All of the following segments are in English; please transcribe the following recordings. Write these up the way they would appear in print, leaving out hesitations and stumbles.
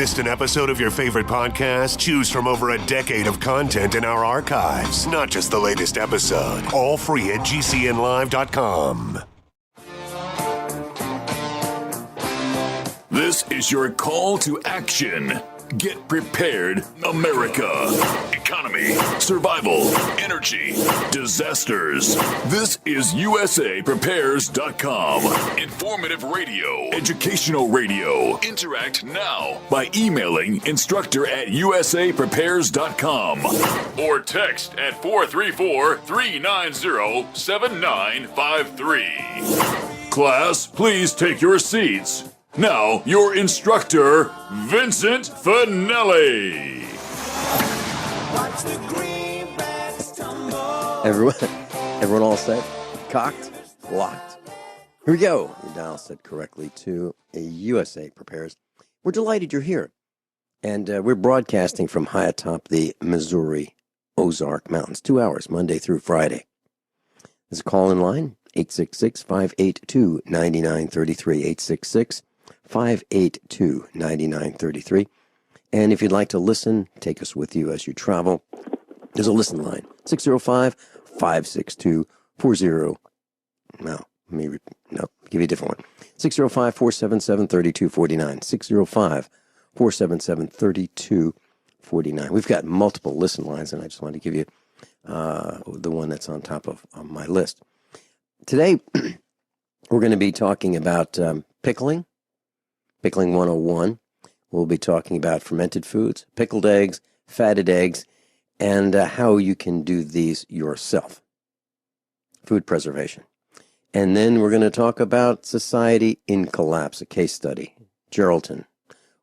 Missed an episode of your favorite podcast? Choose from over a decade of content in our archives, not just the latest episode. All free at GCNlive.com. This is your call to action. Get prepared, America. Economy, survival, energy, disasters. This is USAPrepares.com. Informative radio, educational radio. Interact now by emailing instructor@USAPrepares.com or text at 434-390-7953. Class, please take your seats. Now, your instructor, Vincent Finelli. Everyone all set? Cocked? Locked? Here we go. Your dial set correctly to a USA Prepares. We're delighted you're here. And we're broadcasting from high atop the Missouri Ozark Mountains, 2 hours, Monday through Friday. There's a call-in line, 866-582-9933, 866-582-9933. And if you'd like to listen, take us with you as you travel. There's a listen line, 605-562-40. No, give you a different one. 605-477-3249. 605-477-3249. We've got multiple listen lines, and I just wanted to give you the one that's on top of my list. Today, we're going to be talking about pickling 101. We'll be talking about fermented foods, pickled eggs, fatted eggs, and how you can do these yourself. Food preservation. And then we're going to talk about society in collapse, a case study. Geraldton,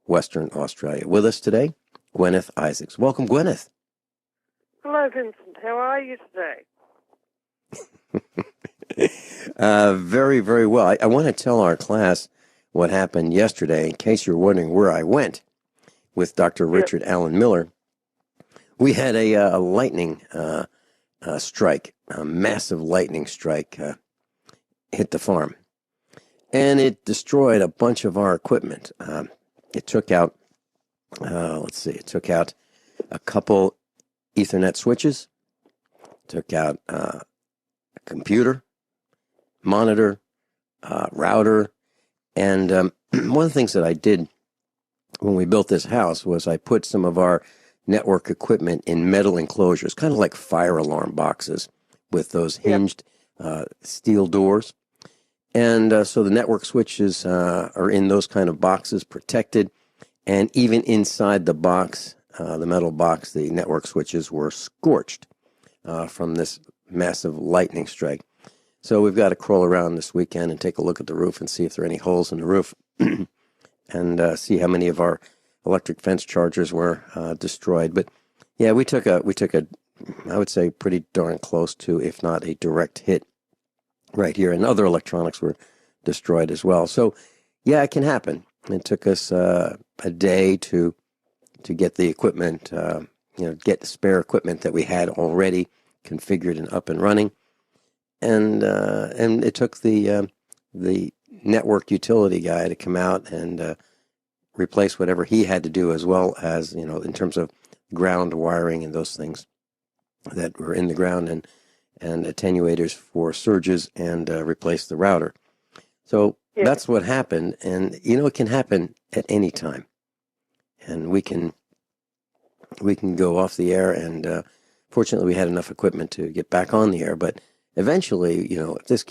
Western Australia. With us today, Guineith Isaacs. Welcome, Guineith. Hello, Vincent. How are you today? Very, very well. I want to tell our class what happened yesterday, in case you're wondering where I went with Dr. Richard Allen Miller. We had a lightning strike, a massive lightning strike hit the farm. And it destroyed a bunch of our equipment. It took out, it took out a couple Ethernet switches, took out a computer, monitor, router, and one of the things that I did when we built this house was I put some of our network equipment in metal enclosures, kind of like fire alarm boxes with those hinged steel doors. And so the network switches are in those kind of boxes, protected. And even inside the box, the metal box, the network switches were scorched from this massive lightning strike. So we've got to crawl around this weekend and take a look at the roof and see if there are any holes in the roof and see how many of our electric fence chargers were destroyed. But yeah, we took a, I would say, pretty darn close to, if not a direct hit right here. And other electronics were destroyed as well. So yeah, it can happen. It took us a day to get the equipment, get the spare equipment that we had already configured and up and running. And it took the network utility guy to come out and replace whatever he had to do, as well as, in terms of ground wiring and those things that were in the ground, and attenuators for surges, and replace the router. So that's what happened. And, it can happen at any time. And we can go off the air, and fortunately we had enough equipment to get back on the air, but eventually, if this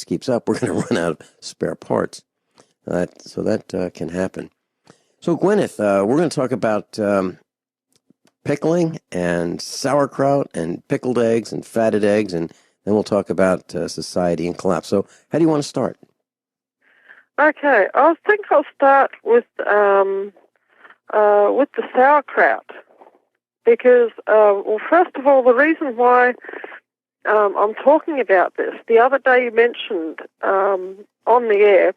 keeps up, we're going to run out of spare parts. So that can happen. So, Guineith, we're going to talk about pickling and sauerkraut and pickled eggs and fatted eggs, and then we'll talk about society in collapse. So, how do you want to start? Okay, I think I'll start with the sauerkraut because, first of all, the reason why I'm talking about this. The other day you mentioned on the air,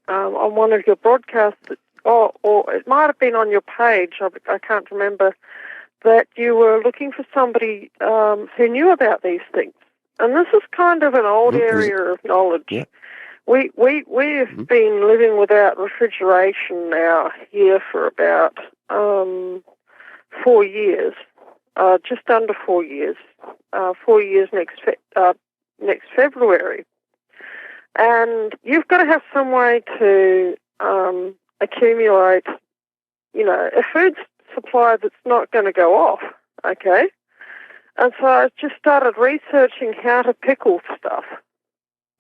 on one of your broadcasts, or it might have been on your page, I can't remember, that you were looking for somebody who knew about these things. And this is kind of an old area of knowledge We've been living without refrigeration now here for about 4 years, just under 4 years. 4 years next February, and you've got to have some way to accumulate, a food supply that's not going to go off. Okay, and so I just started researching how to pickle stuff,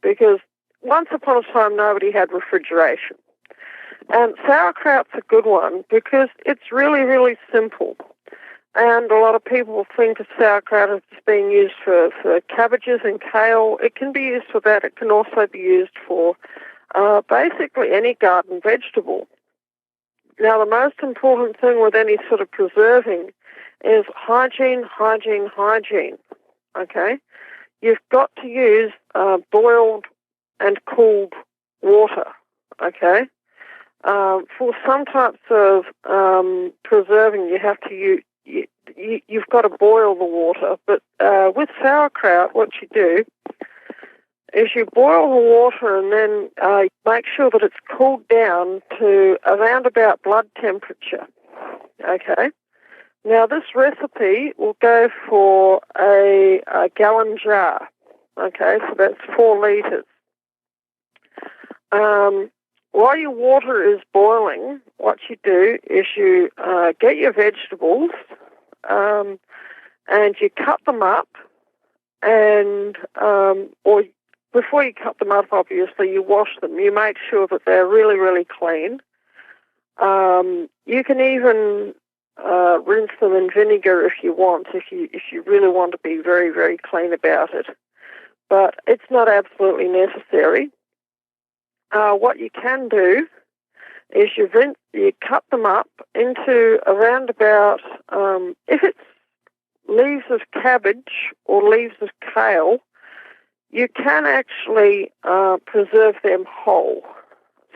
because once upon a time nobody had refrigeration. And sauerkraut's a good one because it's really, really simple. And a lot of people think of sauerkraut as being used for cabbages and kale. It can be used for that. It can also be used for basically any garden vegetable. Now, the most important thing with any sort of preserving is hygiene, hygiene, hygiene. Okay? You've got to use boiled and cooled water. Okay? For some types of preserving, you have to you've got to boil the water. But with sauerkraut, what you do is you boil the water and then make sure that it's cooled down to around about blood temperature. Okay? Now, this recipe will go for a gallon jar. Okay? So that's 4 litres. While your water is boiling, what you do is you get your vegetables and you cut them up, and or before you cut them up, obviously, you wash them. You make sure that they're really, really clean. You can even rinse them in vinegar if you want, if you really want to be very, very clean about it. But it's not absolutely necessary. What you can do is you cut them up into around about, if it's leaves of cabbage or leaves of kale, you can actually preserve them whole.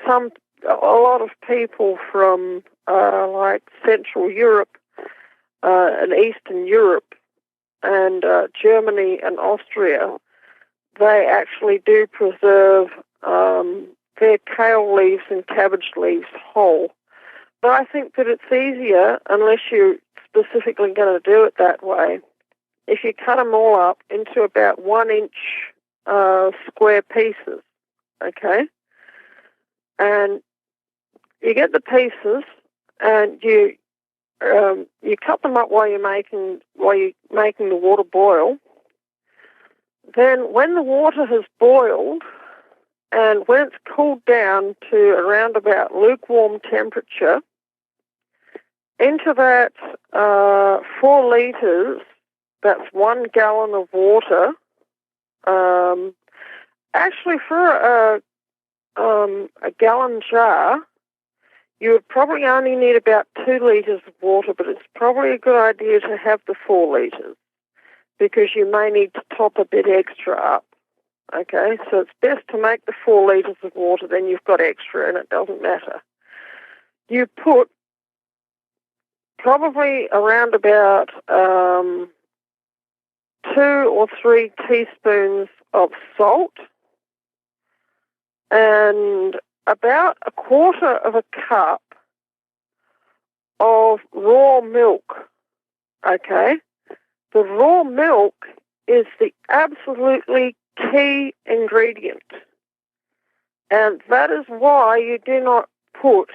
A lot of people from like Central Europe and Eastern Europe and Germany and Austria, they actually do preserve their kale leaves and cabbage leaves whole. But I think that it's easier, unless you're specifically going to do it that way, if you cut them all up into about 1-inch square pieces, okay? And you get the pieces, and you cut them up while you're making the water boil. Then, when the water has boiled, and when it's cooled down to around about lukewarm temperature, into that 4 litres, that's 1 gallon of water. Actually, for a gallon jar, you would probably only need about 2 litres of water, but it's probably a good idea to have the 4 litres, because you may need to top a bit extra up. Okay, so it's best to make the 4 litres of water, then you've got extra and it doesn't matter. You put probably around about 2 or 3 teaspoons of salt and about 1/4 of a cup of raw milk. Okay? The raw milk is the absolutely key ingredient, and that is why you do not put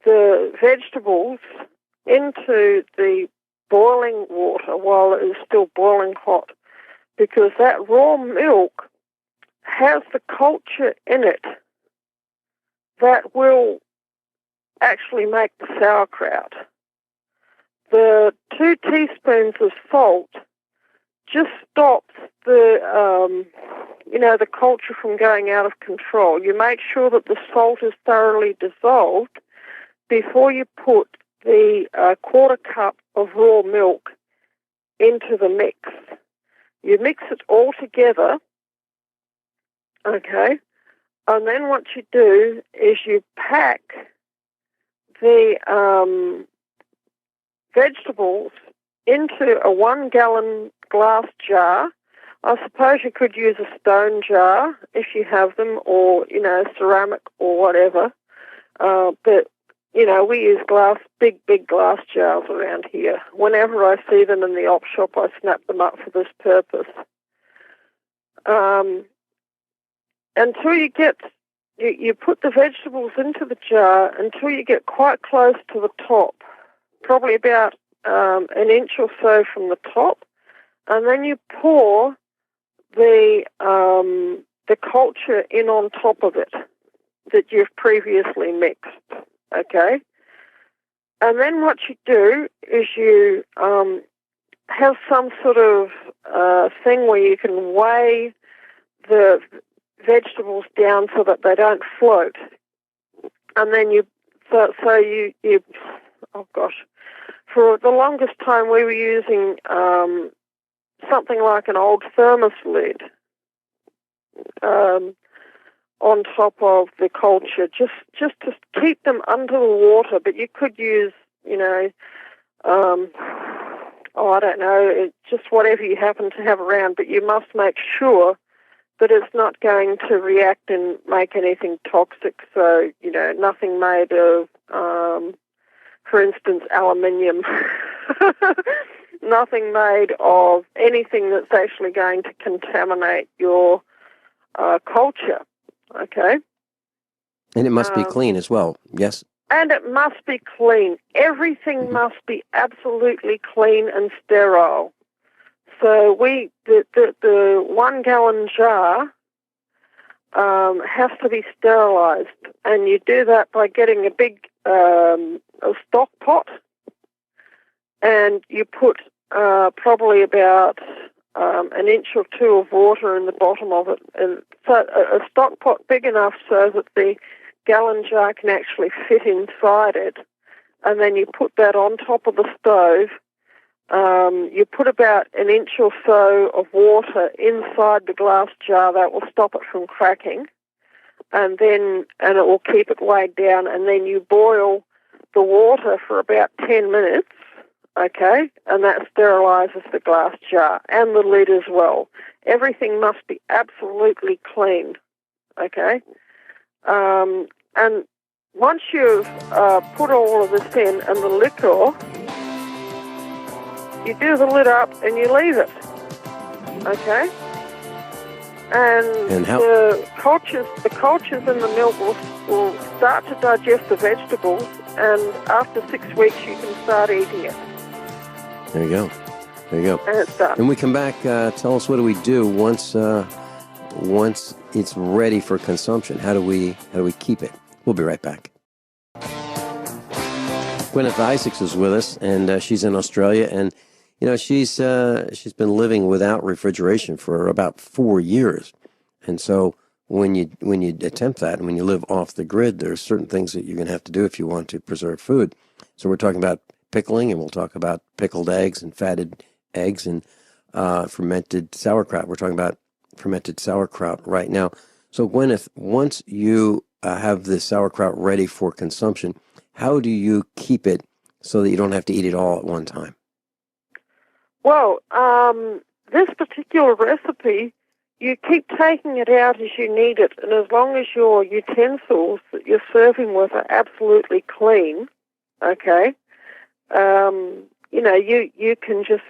the vegetables into the boiling water while it is still boiling hot, because that raw milk has the culture in it that will actually make the sauerkraut. The 2 teaspoons of salt just stops the culture from going out of control. You make sure that the salt is thoroughly dissolved before you put the 1/4 cup of raw milk into the mix. You mix it all together, okay, and then what you do is you pack the vegetables into a 1 gallon glass jar. I suppose you could use a stone jar if you have them, or, ceramic or whatever. But, we use big glass jars around here. Whenever I see them in the op shop, I snap them up for this purpose. Until you put the vegetables into the jar until you get quite close to the top, probably about an inch or so from the top, and then you pour the culture in on top of it that you've previously mixed, okay? And then what you do is you have some sort of thing where you can weigh the vegetables down so that they don't float. And then for the longest time we were using something like an old thermos lid on top of the culture, just to keep them under the water. But you could use, I don't know, just whatever you happen to have around, but you must make sure that it's not going to react and make anything toxic. So, nothing made of, for instance, aluminium. Nothing made of anything that's actually going to contaminate your culture, okay? And it must be clean as well, yes? And it must be clean. Everything must be absolutely clean and sterile. So the 1 gallon jar has to be sterilized, and you do that by getting a big a stock pot, and you put probably about an inch or two of water in the bottom of it, and so a stock pot big enough so that the gallon jar can actually fit inside it, and then you put that on top of the stove. You put about an inch or so of water inside the glass jar. That will stop it from cracking, and it will keep it weighed down, and then you boil the water for about 10 minutes, okay, and that sterilizes the glass jar and the lid as well. Everything must be absolutely clean, okay? And once you've put all of this in and the liquor, you do the lid up and you leave it, okay? And the cultures in the milk will start to digest the vegetables, and after 6 weeks you can start eating it. There you go. And it's done. When we come back, tell us, what do we do once it's ready for consumption? How do we keep it? We'll be right back. Guineith Isaacs is with us, and she's in Australia, and she's been living without refrigeration for about 4 years, and so when you attempt that, and when you live off the grid, there's certain things that you're going to have to do if you want to preserve food. So we're talking about pickling, and we'll talk about pickled eggs and fatted eggs and fermented sauerkraut. We're talking about fermented sauerkraut right now. So Guineith, once you have the sauerkraut ready for consumption, how do you keep it so that you don't have to eat it all at one time? Well, this particular recipe, you keep taking it out as you need it, and as long as your utensils that you're serving with are absolutely clean, okay, you can just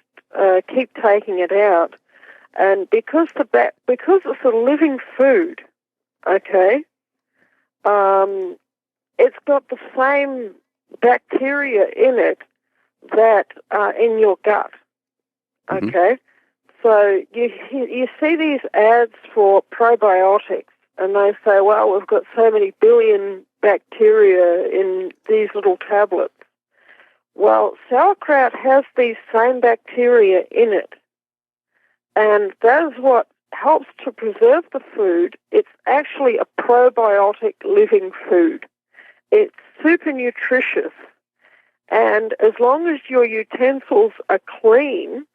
keep taking it out. And because it's a living food, okay, it's got the same bacteria in it that are in your gut, okay? So you see these ads for probiotics, and they say, well, we've got so many billion bacteria in these little tablets. Well, sauerkraut has these same bacteria in it, and that is what helps to preserve the food. It's actually a probiotic living food. It's super nutritious, and as long as your utensils are clean,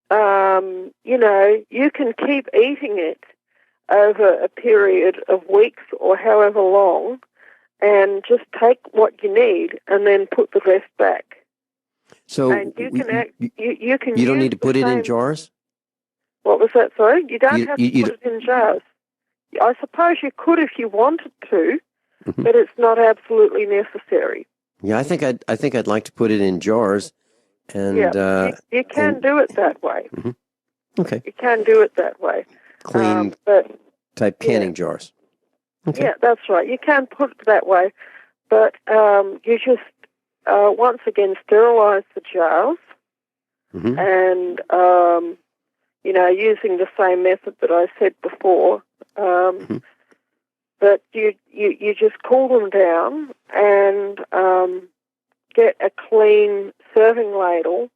you can keep eating it over a period of weeks or however long, and just take what you need and then put the rest back. So and you can you don't need to put it in jars? What was that? Sorry, you don't have to you put it in jars. I suppose you could if you wanted to, Mhm. but it's not absolutely necessary. Yeah, I think I'd like to put it in jars, and You can do it that way. Mhm. Okay, You can do it that way. clean But type canning jars. Okay. yeah, that's right. You can put it that way, but you just once again sterilize the jars, Mhm. and using the same method that I said before. Mhm. But you just cool them down and get a clean serving ladle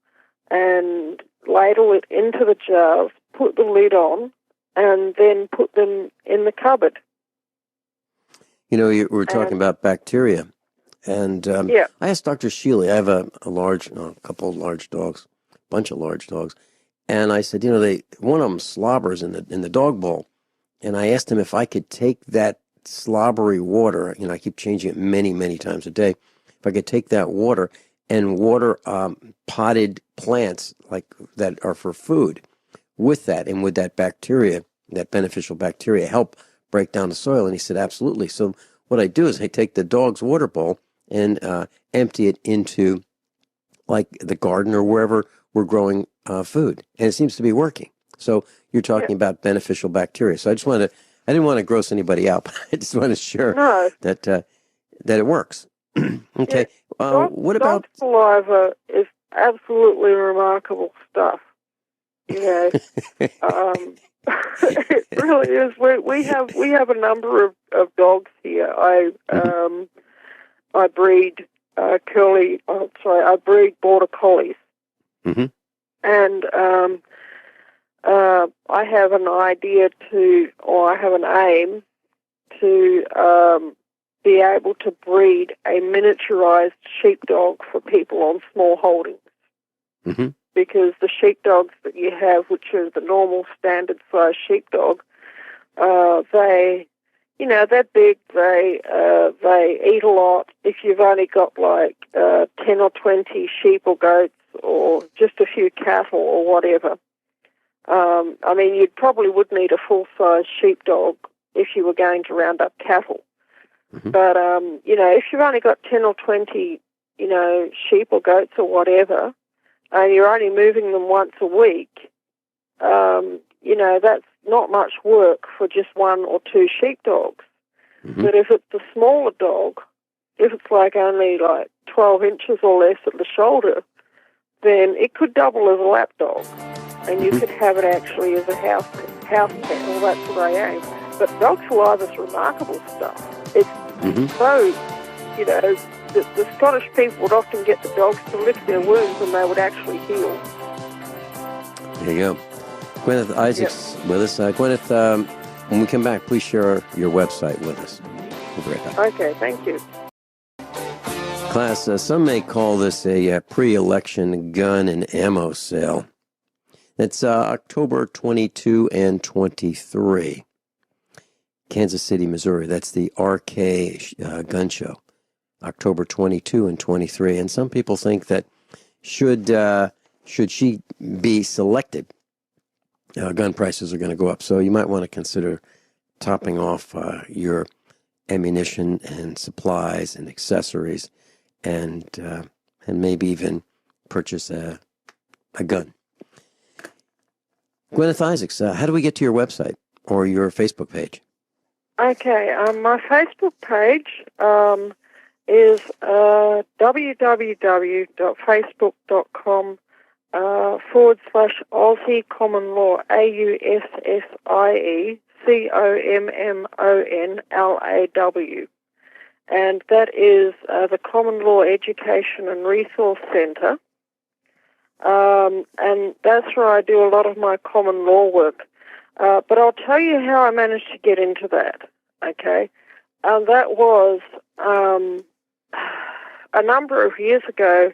and ladle it into the jars, put the lid on, and then put them in the cupboard. You know, we were talking about bacteria, and I asked Dr. Shealy. I have a couple of large dogs, bunch of large dogs, and I said, one of them slobbers in the dog bowl, and I asked him if I could take that slobbery water. I keep changing it many, many times a day. If I could take that water and water potted plants like that are for food with that, and would that bacteria, that beneficial bacteria, help break down the soil? And he said, absolutely. So what I do is I take the dog's water bowl and empty it into like the garden or wherever we're growing food, and it seems to be working. So you're talking about beneficial bacteria. So I didn't want to gross anybody out, but I just want to share that it works. Okay. What about dog saliva? Is absolutely remarkable stuff. It really is. We have a number of dogs here. I breed I breed border collies, and I have an idea I have an aim to be able to breed a miniaturized sheepdog for people on small holdings. Because the sheepdogs that you have, which are the normal standard size sheepdog, they're big. They eat a lot. If you've only got 10 or 20 sheep or goats, or just a few cattle or whatever, you probably would need a full size sheepdog if you were going to round up cattle. But if you've only got 10 or 20, sheep or goats or whatever, and you're only moving them once a week, that's not much work for just one or two sheepdogs. But if it's a smaller dog, if it's only 12 inches or less at the shoulder, then it could double as a lap dog, and you could have it actually as a house pet. Well, that's what I aim. But dog saliva is remarkable stuff. It's so, the Scottish people would often get the dogs to lick their wounds and they would actually heal. There you go. Guineith Isaacs with us. Guineith, when we come back, please share your website with us. We'll be right back. Okay, thank you. Class, some may call this a pre-election gun and ammo sale. It's October 22 and 23. Kansas City, Missouri. That's the RK gun show. October 22 and 23. And some people think that should she be selected, gun prices are going to go up. So you might want to consider topping off your ammunition and supplies and accessories, and maybe even purchase a gun. Guineith Isaacs, how do we get to your website or your Facebook page? Okay, my Facebook page is www.facebook.com /Aussie Common Law, AUSSIE COMMONLAW, and that is the Common Law Education and Resource Centre, and that's where I do a lot of my common law work. But I'll tell you how I managed to get into that, okay? That was a number of years ago.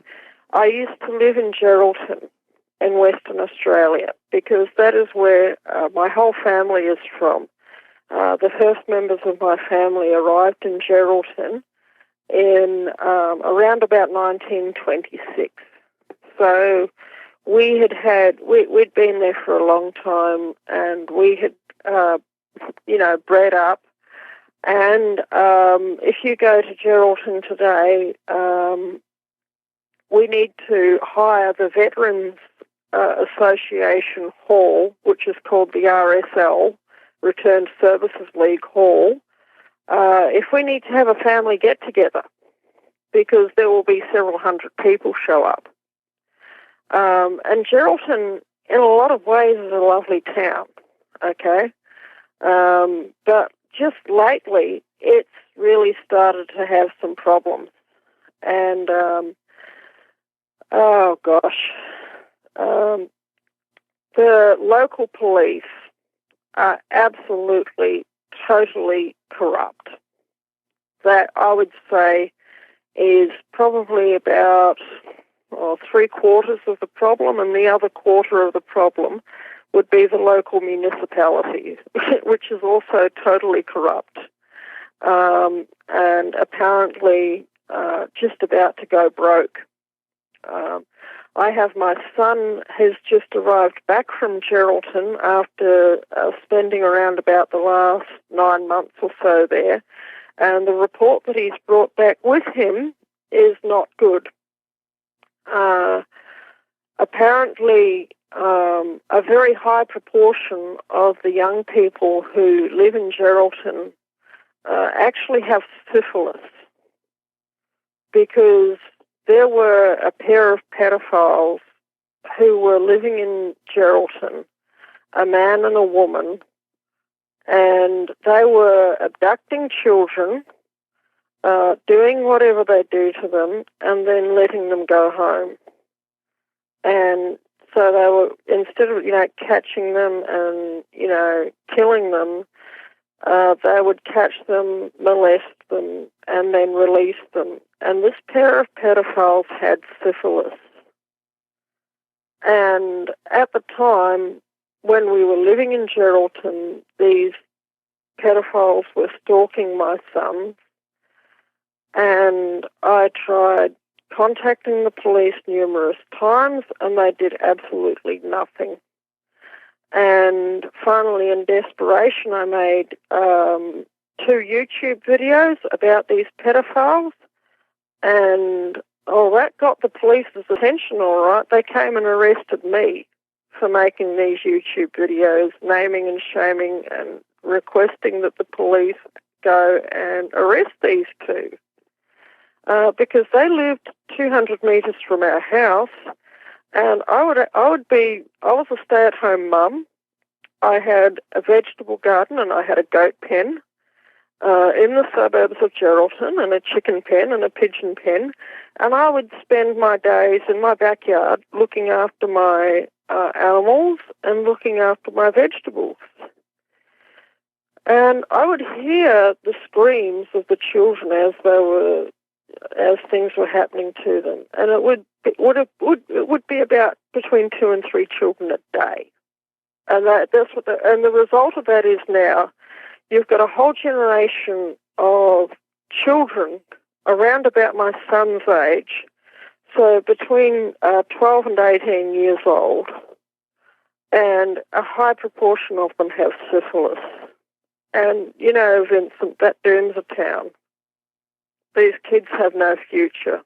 I used to live in Geraldton in Western Australia because that is where my whole family is from. The first members of my family arrived in Geraldton in around about 1926. So we'd been there for a long time, and we had, bred up. And if you go to Geraldton today, we need to hire the Veterans Association Hall, which is called the RSL, Returned Services League Hall, if we need to have a family get-together, because there will be several hundred people show up. And Geraldton, in a lot of ways, is a lovely town, okay? But just lately, it's really started to have some problems. And, oh gosh, the local police are absolutely, totally corrupt. That, I would say, is probably about three-quarters of the problem, and the other quarter of the problem would be the local municipality, which is also totally corrupt, and apparently just about to go broke. I have my son has just arrived back from Geraldton after spending around about the last 9 months or so there, and the report that he's brought back with him is not good. Apparently, a very high proportion of the young people who live in Geraldton actually have syphilis, because there were a pair of pedophiles who were living in Geraldton, a man and a woman, and they were abducting children, doing whatever they do to them, and then letting them go home. And so they were, instead of, catching them and, killing them, they would catch them, molest them, and then release them. And this pair of pedophiles had syphilis. And at the time, when we were living in Geraldton, these pedophiles were stalking my son, and I tried contacting the police numerous times, and they did absolutely nothing. And finally, in desperation, I made 2 YouTube videos about these pedophiles, and that got the police's attention, all right. They came and arrested me for making these YouTube videos, naming and shaming and requesting that the police go and arrest these 2. Because they lived 200 metres from our house, and I was a stay-at-home mum. I had a vegetable garden and I had a goat pen in the suburbs of Geraldton, and a chicken pen and a pigeon pen, and I would spend my days in my backyard looking after my animals and looking after my vegetables. And I would hear the screams of the children as things were happening to them, and it would be about between 2 and 3 children a day, and the result of that is now you've got a whole generation of children around about my son's age, so between 12 and 18 years old, and a high proportion of them have syphilis. And, Vincent, that dooms a town. These kids have no future.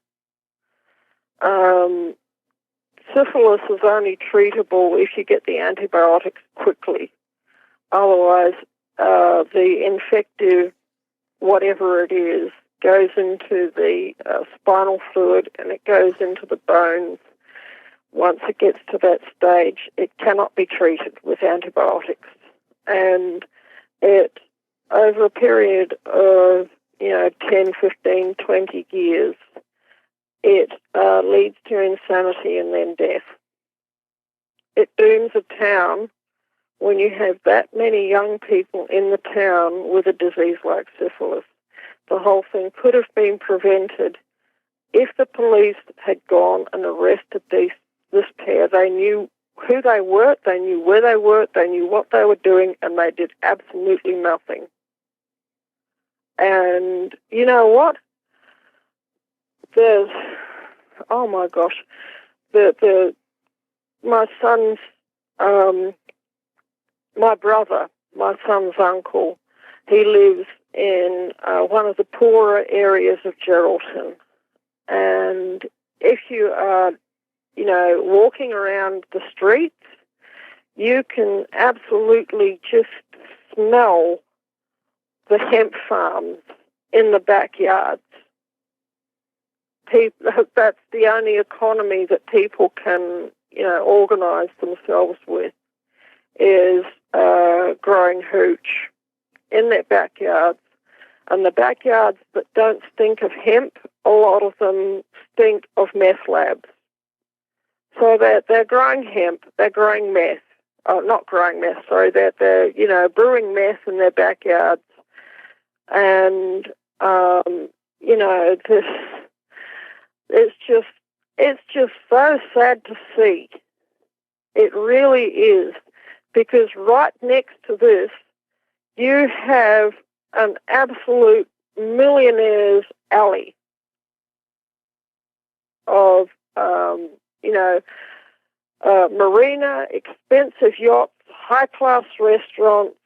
Syphilis is only treatable if you get the antibiotics quickly. Otherwise, the infective, whatever it is, goes into the spinal fluid and it goes into the bones. Once it gets to that stage, it cannot be treated with antibiotics. And it, over a period of 10, 15, 20 years, it leads to insanity and then death. It dooms a town when you have that many young people in the town with a disease like syphilis. The whole thing could have been prevented if the police had gone and arrested this pair. They knew who they were, they knew where they were, they knew what they were doing, and they did absolutely nothing. And you know what? Oh my gosh, the my son's, my brother, my son's uncle, he lives in one of the poorer areas of Geraldton. And if you are, walking around the streets, you can absolutely just smell the hemp farms in the backyards. That's the only economy that people can, organise themselves with, is growing hooch in their backyards. And the backyards that don't stink of hemp, a lot of them stink of meth labs. So they're growing hemp, they're growing meth. Not growing meth, sorry. They're brewing meth in their backyards. And, it's just so sad to see. It really is. Because right next to this, you have an absolute millionaire's alley of, marina, expensive yachts, high-class restaurants,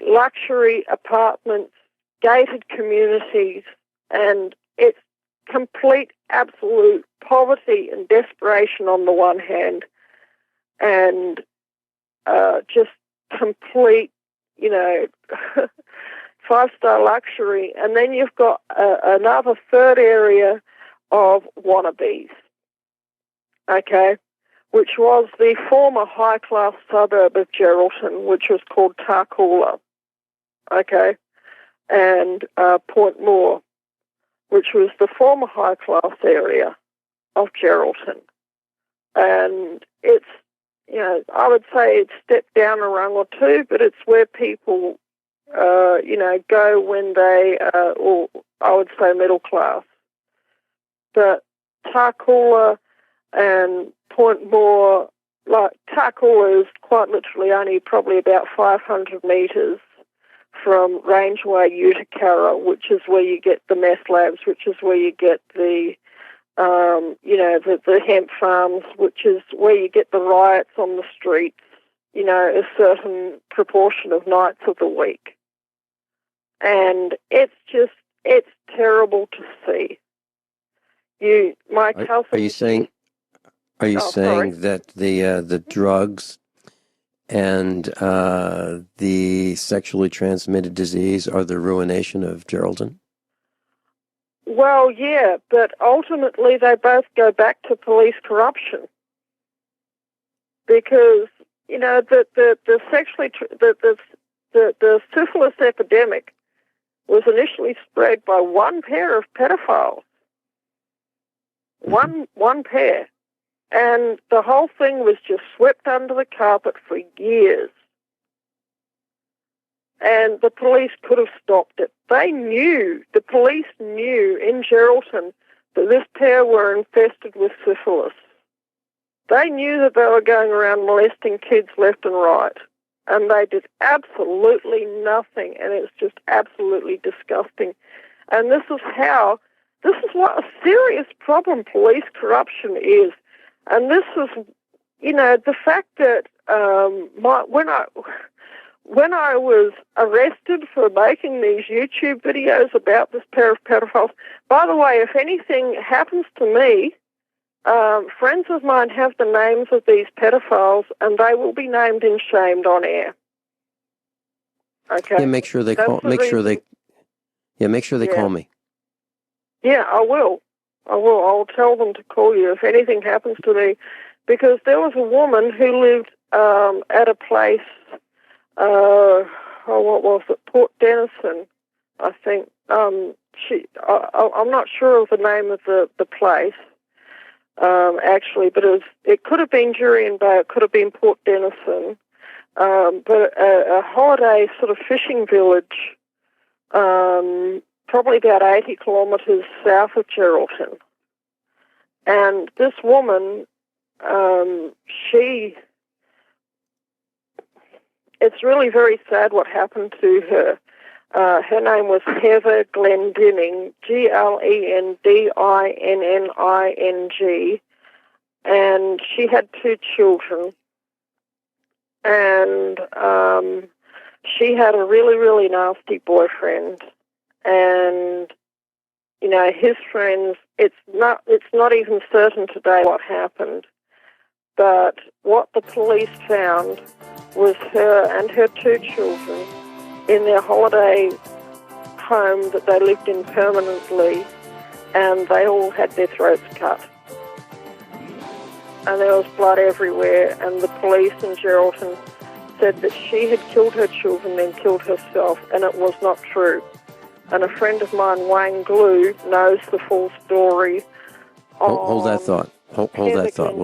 luxury apartments, gated communities, and it's complete, absolute poverty and desperation on the one hand, and just complete, five-star luxury. And then you've got another third area of wannabes, okay, which was the former high-class suburb of Geraldton, which was called Tarcoola, okay, and Point Moore, which was the former high-class area of Geraldton. And it's, I would say it's stepped down a rung or two, but it's where people, go when they, or I would say middle class. But Tarcoola and Point Moore, like Tarcoola is quite literally only probably about 500 metres from Rangeway Utakara, which is where you get the meth labs, which is where you get the, the hemp farms, which is where you get the riots on the streets, a certain proportion of nights of the week. And it's terrible to see. Are you saying that the drugs and the sexually transmitted disease are the ruination of Geraldton? Well, yeah, but ultimately they both go back to police corruption, because the syphilis epidemic was initially spread by one pair of pedophiles, one pair, and the whole thing was just swept under the carpet for years. And the police could have stopped it. The police knew in Geraldton that this pair were infested with syphilis. They knew that they were going around molesting kids left and right, and they did absolutely nothing, and it's just absolutely disgusting. And this is what a serious problem police corruption is. And this is, the fact that when I was arrested for making these YouTube videos about this pair of pedophiles, by the way, if anything happens to me, friends of mine have the names of these pedophiles, and they will be named and shamed on air. Okay. Yeah, make sure they call. Make sure they call me. Yeah, I will. I'll tell them to call you if anything happens to me, because there was a woman who lived at a place. What was it? Port Denison, I think. I'm not sure of the name of the place, actually, but it could have been Jurien Bay, it could have been Port Denison, but a holiday sort of fishing village, probably about 80 kilometres south of Geraldton. And this woman, it's really very sad what happened to her. Her name was Heather Glendinning, Glendinning, and she had 2 children, and she had a really, really nasty boyfriend, and his friends. It's not even certain today what happened, but what the police found was her and her 2 children in their holiday home that they lived in permanently, and they all had their throats cut. And there was blood everywhere, and the police in Geraldton said that she had killed her children and killed herself, and it was not true. And a friend of mine, Wayne Glue, knows the full story. Hold that thought. Hold that thought.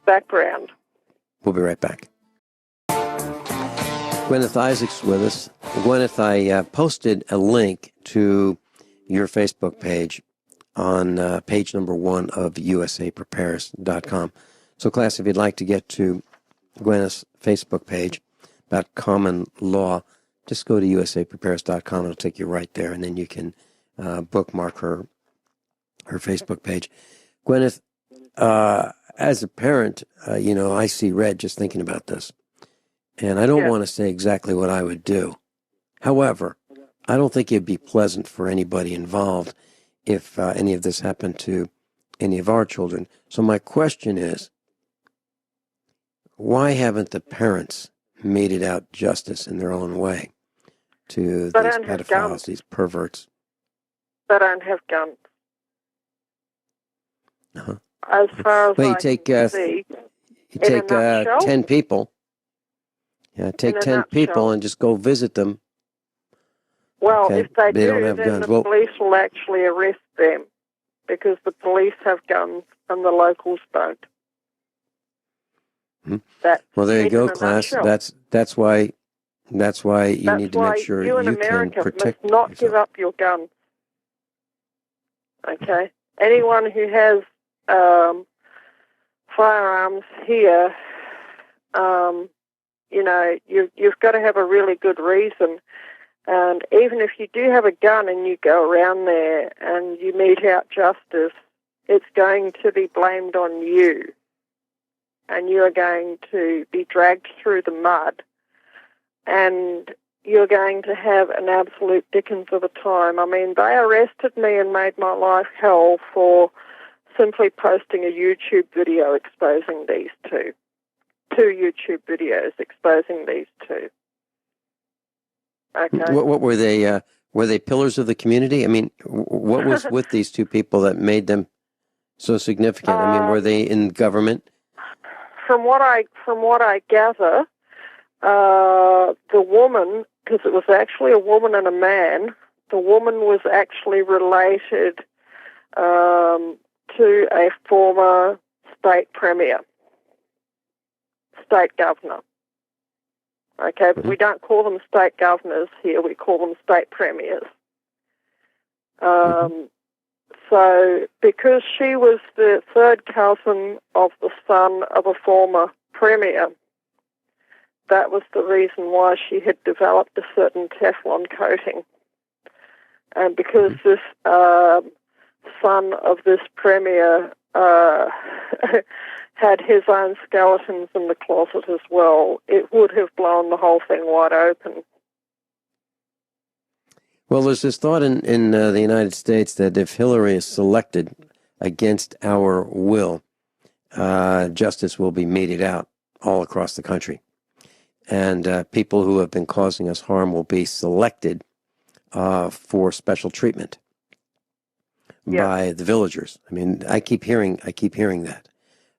Background. We'll be right back. Guineith Isaac's with us. Guineith, I posted a link to your Facebook page on page number 1 of usaprepares.com. So, class, if you'd like to get to Guineith's Facebook page about common law, just go to usaprepares.com. It'll take you right there, and then you can bookmark her Facebook page. Guineith, as a parent, I see red just thinking about this. And I don't want to say exactly what I would do. However, I don't think it'd be pleasant for anybody involved if any of this happened to any of our children. So my question is, why haven't the parents meted out justice in their own way to these pedophiles, these perverts? They don't have guns. Uh-huh. As far as well, see, you take 10 people. Yeah, take 10 people and just go visit them. Well, okay? If they don't have then guns. the police will actually arrest them because the police have guns and the locals don't. Hmm. Well, there you go, class. Nutshell. That's why you need to make sure you in can America protect must not yourself. give up your guns. Okay? Anyone who has firearms here, you've got to have a really good reason. And even if you do have a gun and you go around there and you mete out justice, it's going to be blamed on you. And you are going to be dragged through the mud. And you're going to have an absolute dickens of a time. I mean, they arrested me and made my life hell for simply posting a YouTube video exposing these 2. 2 YouTube videos exposing these 2. Okay. What were they? Were they pillars of the community? I mean, what was with these 2 people that made them so significant? I mean, were they in government? From what I gather, the woman, because it was actually a woman and a man, the woman was actually related to a former state premier, state governor. Okay, but we don't call them state governors here, we call them state premiers. So, because she was the 3rd cousin of the son of a former premier, that was the reason why she had developed a certain Teflon coating. And because this son of this premier had his own skeletons in the closet as well, it would have blown the whole thing wide open. Well, there's this thought in the United States that if Hillary is selected against our will, justice will be meted out all across the country. And people who have been causing us harm will be selected for special treatment by the villagers. I mean, I keep hearing that.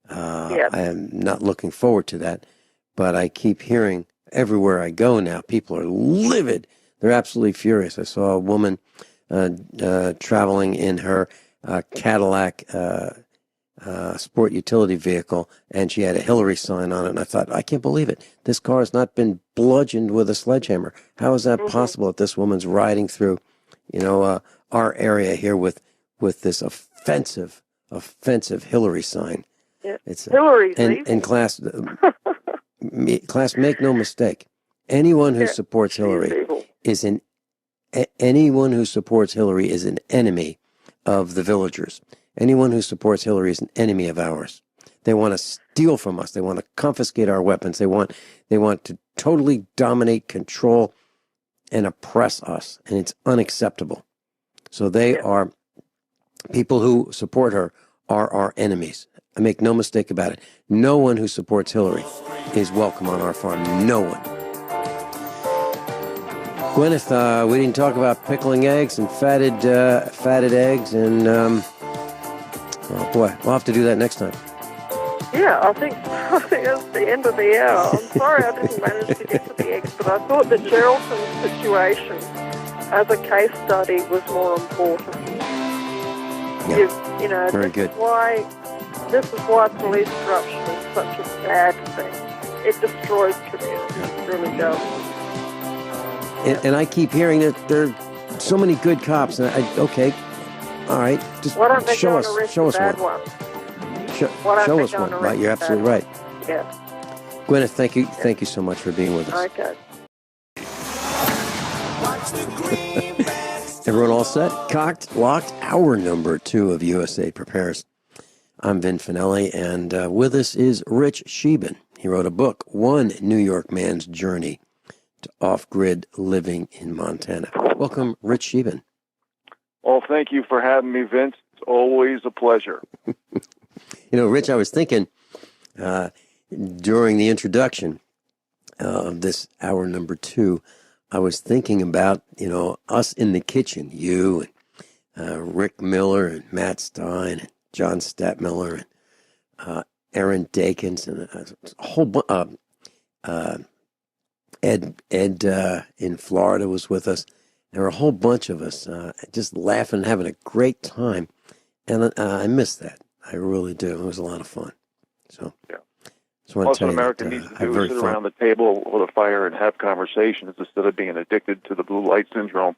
I am not looking forward to that, but I keep hearing everywhere I go now, people are livid. They're absolutely furious. I saw a woman traveling in her Cadillac sport utility vehicle, and she had a Hillary sign on it, and I thought, I can't believe it. This car has not been bludgeoned with a sledgehammer. How is that possible that this woman's riding through, our area here with this offensive Hillary sign? Yeah. It's Hillary's and class, make no mistake. Anyone who supports Hillary is an enemy of the villagers. Anyone who supports Hillary is an enemy of ours. They want to steal from us. They want to confiscate our weapons. They want to totally dominate, control, and oppress us, and it's unacceptable. So they are, people who support her are our enemies. I make no mistake about it. No one who supports Hillary is welcome on our farm. No one. Guineith, we didn't talk about pickling eggs and fatted eggs, and oh boy, we'll have to do that next time. Yeah, I think it's the end of the hour. I'm sorry I didn't manage to get to the eggs, but I thought the Geraldton situation as a case study was more important. Yeah. You know, very good. This is why police corruption is such a bad thing. It destroys communities. It really does. And I keep hearing that there are so many good cops. And okay, all right, just Why don't they show go us, and arrest show us the bad one. Why don't Show they us go one. and Right, arrest you're the bad absolutely right. Yeah. Guineith, thank you so much for being with us. Okay. Everyone all set? Cocked, locked, hour number 2 of USA Prepares. I'm Vin Finelli, and with us is Rich Scheben. He wrote a book, One New York Man's Journey to Off-Grid Living in Montana. Welcome, Rich Scheben. Well, thank you for having me, Vince. It's always a pleasure. Rich, I was thinking during the introduction of this hour number 2, I was thinking about, us in the kitchen, you and Rick Miller and Matt Stein and John Stadtmiller and Aaron Dakins and a whole bunch. Ed in Florida was with us. There were a whole bunch of us just laughing and having a great time. And I miss that. I really do. It was a lot of fun. So, yeah. What America needs to do is sit around the table with a fire and have conversations instead of being addicted to the blue light syndrome.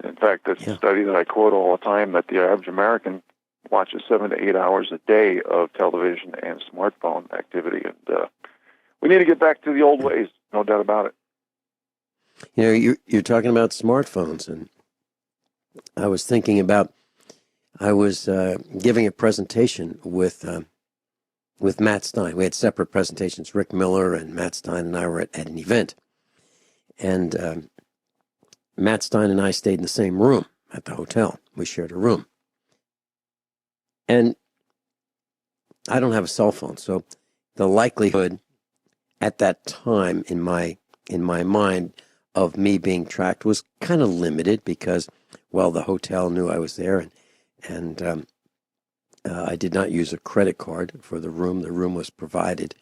In fact, that's a study that I quote all the time, that the average American watches 7 to 8 hours a day of television and smartphone activity. And we need to get back to the old ways, no doubt about it. You're talking about smartphones, and I was thinking about, I was giving a presentation with Matt Stein. We had separate presentations. Rick Miller and Matt Stein and I were at an event. And Matt Stein and I stayed in the same room at the hotel. We shared a room. And I don't have a cell phone, so the likelihood at that time in my mind of me being tracked was kind of limited because, well, the hotel knew I was there, and I did not use a credit card for the room. The room was provided,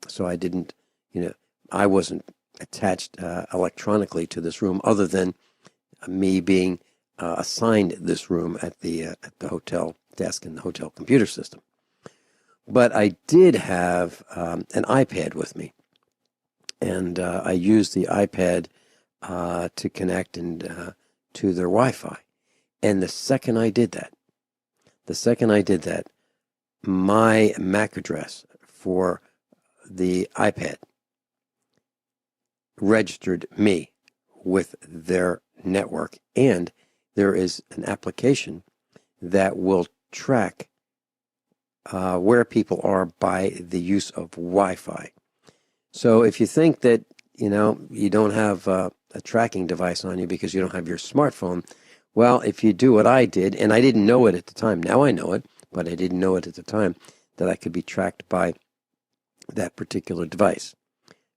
so I didn't, I wasn't attached electronically to this room, other than me being assigned this room at the hotel desk in the hotel computer system. But I did have an iPad with me, and I used the iPad to connect and to their Wi-Fi. And the second I did that, my MAC address for the iPad registered me with their network. And there is an application that will track where people are by the use of Wi-Fi. So if you think that, you don't have a tracking device on you because you don't have your smartphone, well, if you do what I did, and I didn't know it at the time, now I know it, but I didn't know it at the time, that I could be tracked by that particular device.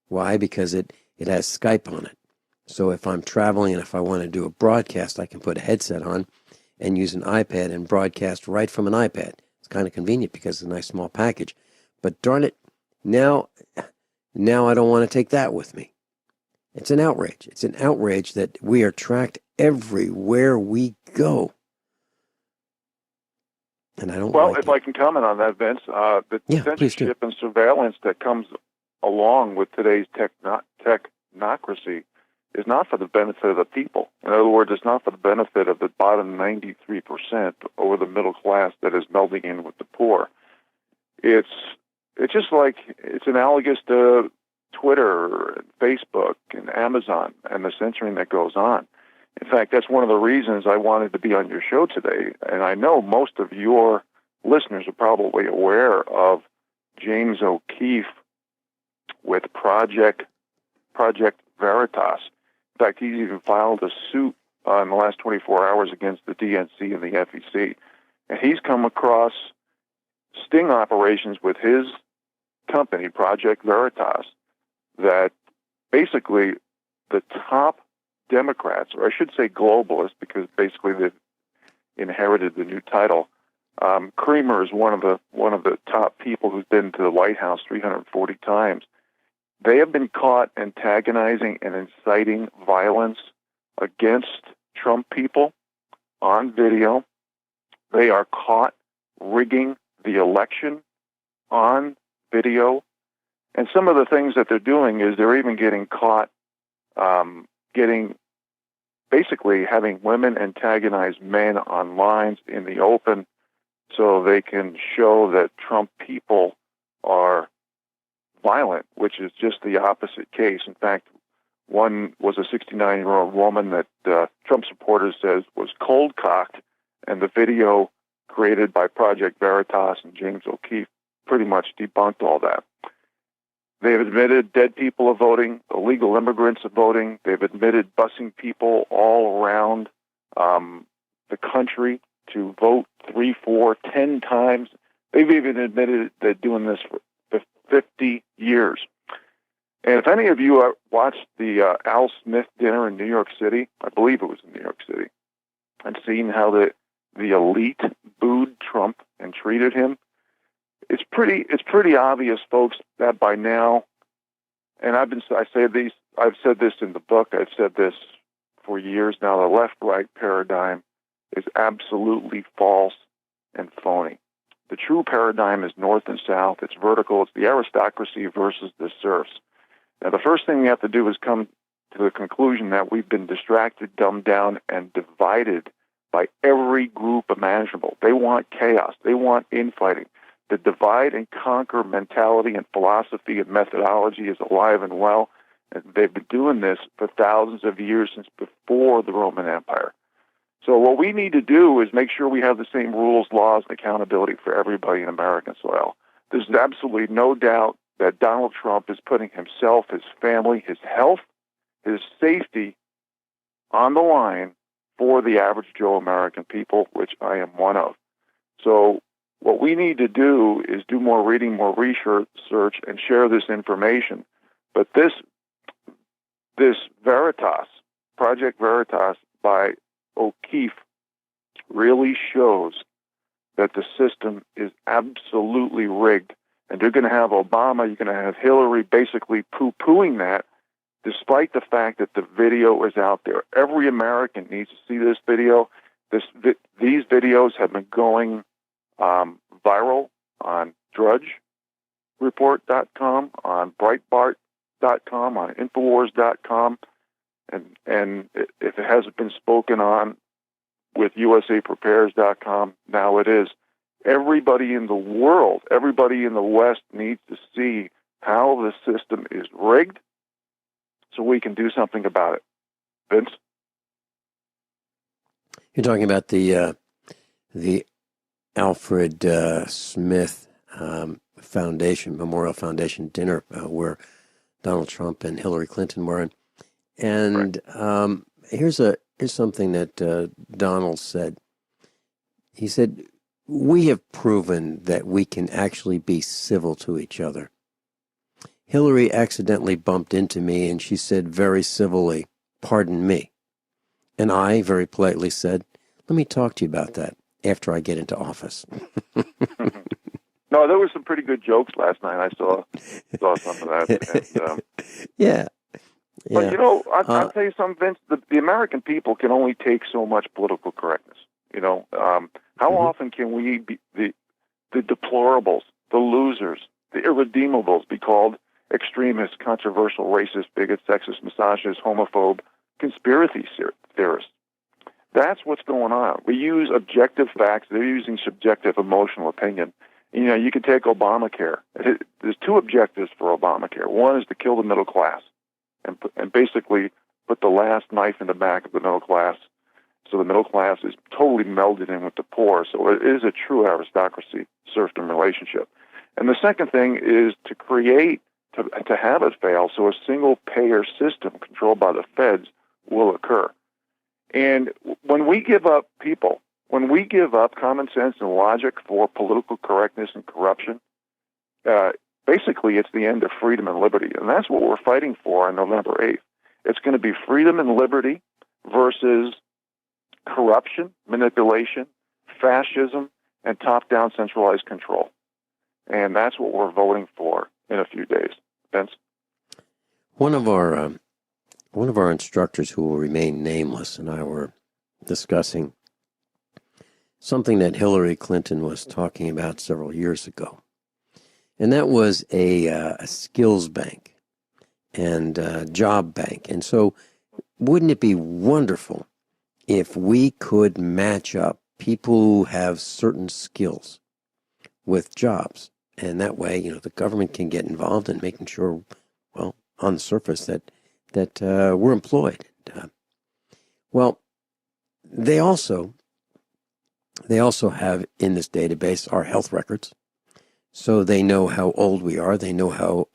Why? Because it has Skype on it. So if I'm traveling and if I want to do a broadcast, I can put a headset on and use an iPad and broadcast right from an iPad. It's kind of convenient because it's a nice small package. But darn it, now I don't want to take that with me. It's an outrage. It's an outrage that we are tracked everywhere we go. And I don't Well, like if it. I can comment on that, Vince, the censorship and surveillance that comes along with today's technocracy is not for the benefit of the people. In other words, it's not for the benefit of the bottom 93% or the middle class that is melding in with the poor. It's just like, it's analogous to Twitter, and Facebook, and Amazon, and the censoring that goes on. In fact, that's one of the reasons I wanted to be on your show today. And I know most of your listeners are probably aware of James O'Keefe with Project Veritas. In fact, he's even filed a suit in the last 24 hours against the DNC and the FEC. And he's come across sting operations with his company, Project Veritas, that basically the top Democrats, or I should say globalists, because basically they've inherited the new title. Creamer is one of the top people who's been to the White House 340 times. They have been caught antagonizing and inciting violence against Trump people on video. They are caught rigging the election on video. And some of the things that they're doing is they're even getting caught basically having women antagonize men on lines in the open so they can show that Trump people are violent, which is just the opposite case. In fact, one was a 69-year-old woman that Trump supporters says was cold-cocked, and the video created by Project Veritas and James O'Keefe pretty much debunked all that. They've admitted dead people are voting, illegal immigrants are voting. They've admitted busing people all around the country to vote 3, 4, 10 times. They've even admitted they're doing this for 50 years. And if any of you watched the Al Smith dinner in New York City, I believe it was in New York City, and seen how the elite booed Trump and treated him, it's pretty obvious, folks, that by now, and I've said this in the book, I've said this for years now, the left-right paradigm is absolutely false and phony. The true paradigm is north and south. It's vertical. It's the aristocracy versus the serfs. Now, the first thing we have to do is come to the conclusion that we've been distracted, dumbed down, and divided by every group imaginable. They want chaos. They want infighting. The divide and conquer mentality and philosophy and methodology is alive and well, and they've been doing this for thousands of years, since before the Roman Empire. So what we need to do is make sure we have the same rules, laws, and accountability for everybody in American soil. There's absolutely no doubt that Donald Trump is putting himself, his family, his health, his safety on the line for the average Joe American people, which I am one of. So what we need to do is do more reading, more research, and share this information. But this Veritas, Project Veritas by O'Keefe, really shows that the system is absolutely rigged. And you're going to have Obama, you're going to have Hillary basically poo-pooing that, despite the fact that the video is out there. Every American needs to see this video. These videos have been going viral on drudgereport.com, on breitbart.com, on infowars.com, and if it hasn't been spoken on with usaprepares.com, now it is. Everybody in the world, everybody in the West needs to see how the system is rigged so we can do something about it. Vince? You're talking about the Alfred Smith Foundation, Memorial Foundation dinner where Donald Trump and Hillary Clinton were in. And here's something that Donald said. He said, "We have proven that we can actually be civil to each other. Hillary accidentally bumped into me and she said very civilly, 'Pardon me.' And I very politely said, 'Let me talk to you about that after I get into office.'" No, there were some pretty good jokes last night. I saw some of that. And, yeah. But, I'll tell you something, Vince. The American people can only take so much political correctness. How often can we be the deplorables, the losers, the irredeemables be called extremists, controversial, racist, bigots, sexist, misogynist, homophobe, conspiracy theorists? That's what's going on. We use objective facts. They're using subjective emotional opinion. You can take Obamacare. There's two objectives for Obamacare. One is to kill the middle class and basically put the last knife in the back of the middle class So the middle class is totally melded in with the poor. So it is a true aristocracy serfdom relationship. And the second thing is to create, to have it fail, so a single payer system controlled by the feds will occur. And when we give up people, when we give up common sense and logic for political correctness and corruption, basically it's the end of freedom and liberty. And that's what we're fighting for on November 8th. It's going to be freedom and liberty versus corruption, manipulation, fascism, and top-down centralized control. And that's what we're voting for in a few days. Vince? One of our instructors, who will remain nameless, and I were discussing something that Hillary Clinton was talking about several years ago. And that was a skills bank and a job bank. And so wouldn't it be wonderful if we could match up people who have certain skills with jobs? And that way, the government can get involved in making sure, well, on the surface, that we're employed. Well, they also have in this database our health records, so they know how old we are. They know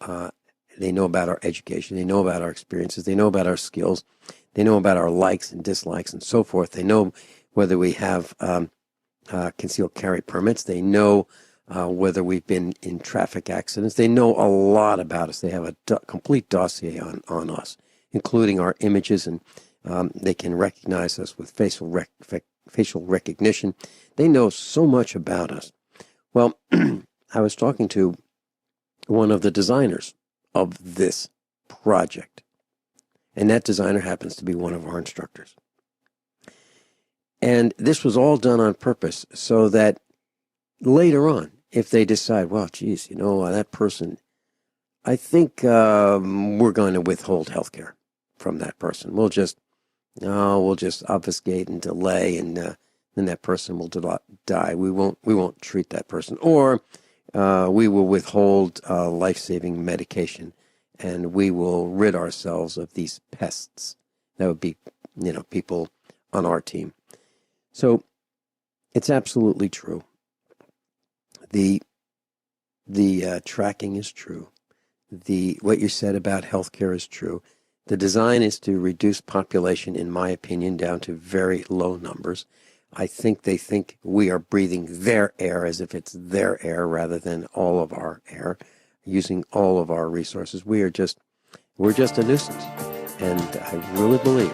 they know about our education. They know about our experiences. They know about our skills. They know about our likes and dislikes and so forth. They know whether we have concealed carry permits. They know whether we've been in traffic accidents. They know a lot about us. They have a complete dossier on us, including our images, and they can recognize us with facial recognition. They know so much about us. Well, I was talking to one of the designers of this project, and that designer happens to be one of our instructors. And this was all done on purpose so that later on, if they decide, well, geez, that person, I think we're going to withhold health care from that person. We'll just obfuscate and delay, and then that person will die. We won't treat that person, or we will withhold life-saving medication, and we will rid ourselves of these pests. That would be, people on our team. So it's absolutely true. The tracking is true. What you said about healthcare is true. The design is to reduce population, in my opinion, down to very low numbers. I think they think we are breathing their air as if it's their air rather than all of our air, using all of our resources. We're just a nuisance. And I really believe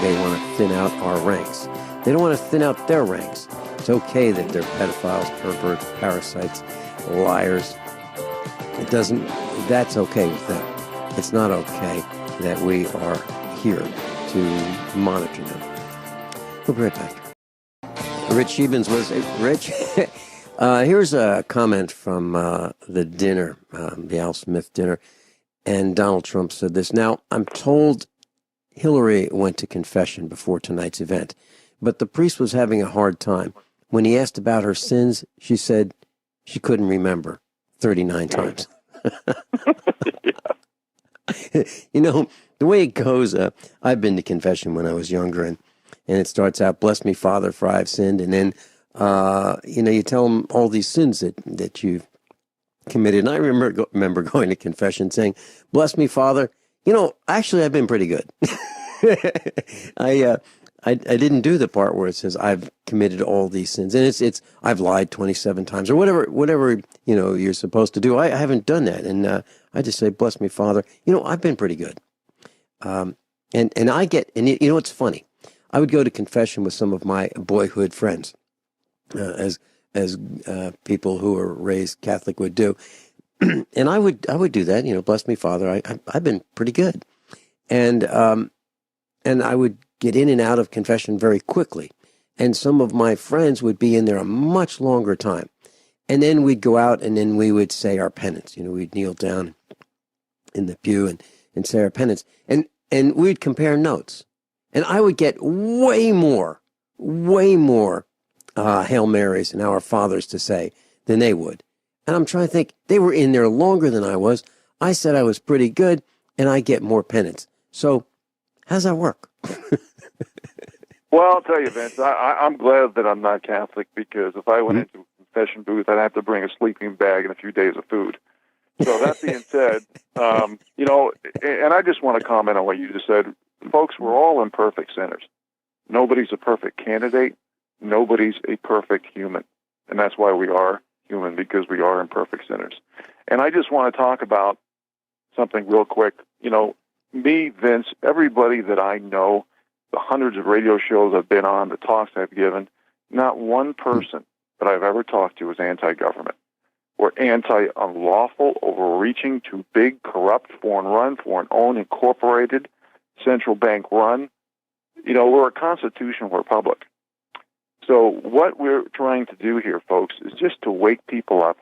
they want to thin out our ranks. They don't want to thin out their ranks. It's okay that they're pedophiles, perverts, parasites, liars. That's okay with them. It's not okay that we are here to monitor them. We'll be right back. Rich Scheben was Rich. Here's a comment from the dinner, the Al Smith dinner, and Donald Trump said this. Now, I'm told Hillary went to confession before tonight's event, but the priest was having a hard time. When he asked about her sins, she said she couldn't remember 39 times. The way it goes, I've been to confession when I was younger, and it starts out, bless me, Father, for I've sinned. And then, you tell them all these sins that you've committed. And I remember going to confession saying, bless me, Father. Actually, I've been pretty good. I didn't do the part where it says I've committed all these sins, and it's I've lied 27 times or whatever you're supposed to do. I haven't done that, and I just say, bless me, Father. I've been pretty good. And it's funny. I would go to confession with some of my boyhood friends, as people who were raised Catholic would do, and I would do that. Bless me, Father. I've been pretty good, and I would get in and out of confession very quickly. And some of my friends would be in there a much longer time. And then we'd go out and then we would say our penance. We'd kneel down in the pew and say our penance. And we'd compare notes. And I would get way more Hail Marys and Our Fathers to say than they would. And I'm trying to think, they were in there longer than I was. I said I was pretty good, and I get more penance. So how's that work? Well, I'll tell you, Vince, I'm glad that I'm not Catholic, because if I went into a confession booth, I'd have to bring a sleeping bag and a few days of food. So that being said, you know, and I just want to comment on what you just said. Folks, we're all imperfect sinners. Nobody's a perfect candidate. Nobody's a perfect human. And that's why we are human, because we are imperfect sinners. And I just want to talk about something real quick. You know, me, Vince, everybody that I know, the hundreds of radio shows I've been on, the talks I've given, not one person that I've ever talked to is anti-government. We're anti-unlawful, overreaching, too big, corrupt, foreign-run, foreign-owned, incorporated, central bank-run. You know, we're a constitutional republic. So what we're trying to do here, folks, is just to wake people up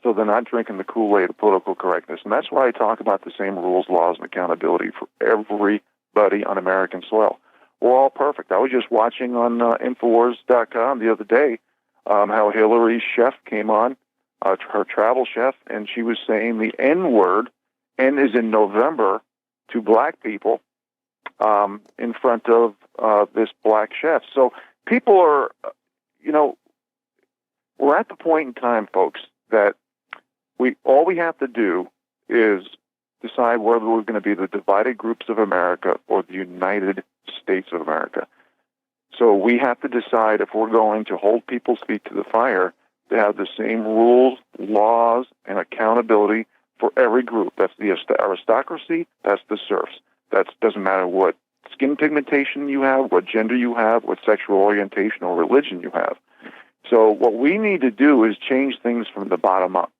so they're not drinking the Kool-Aid of political correctness. And that's why I talk about the same rules, laws, and accountability for everybody on American soil. We're all perfect. I was just watching on Infowars.com the other day how Hillary's chef came on, her travel chef, and she was saying the N-word, N is in November, to black people in front of this black chef. So people are, you know, we're at the point in time, folks, that all we have to do is decide whether we're going to be the divided groups of America or the United States of America. So we have to decide if we're going to hold people's feet to the fire to have the same rules, laws, and accountability for every group. That's the aristocracy, that's the serfs. That doesn't matter what skin pigmentation you have, what gender you have, what sexual orientation or religion you have. So what we need to do is change things from the bottom up.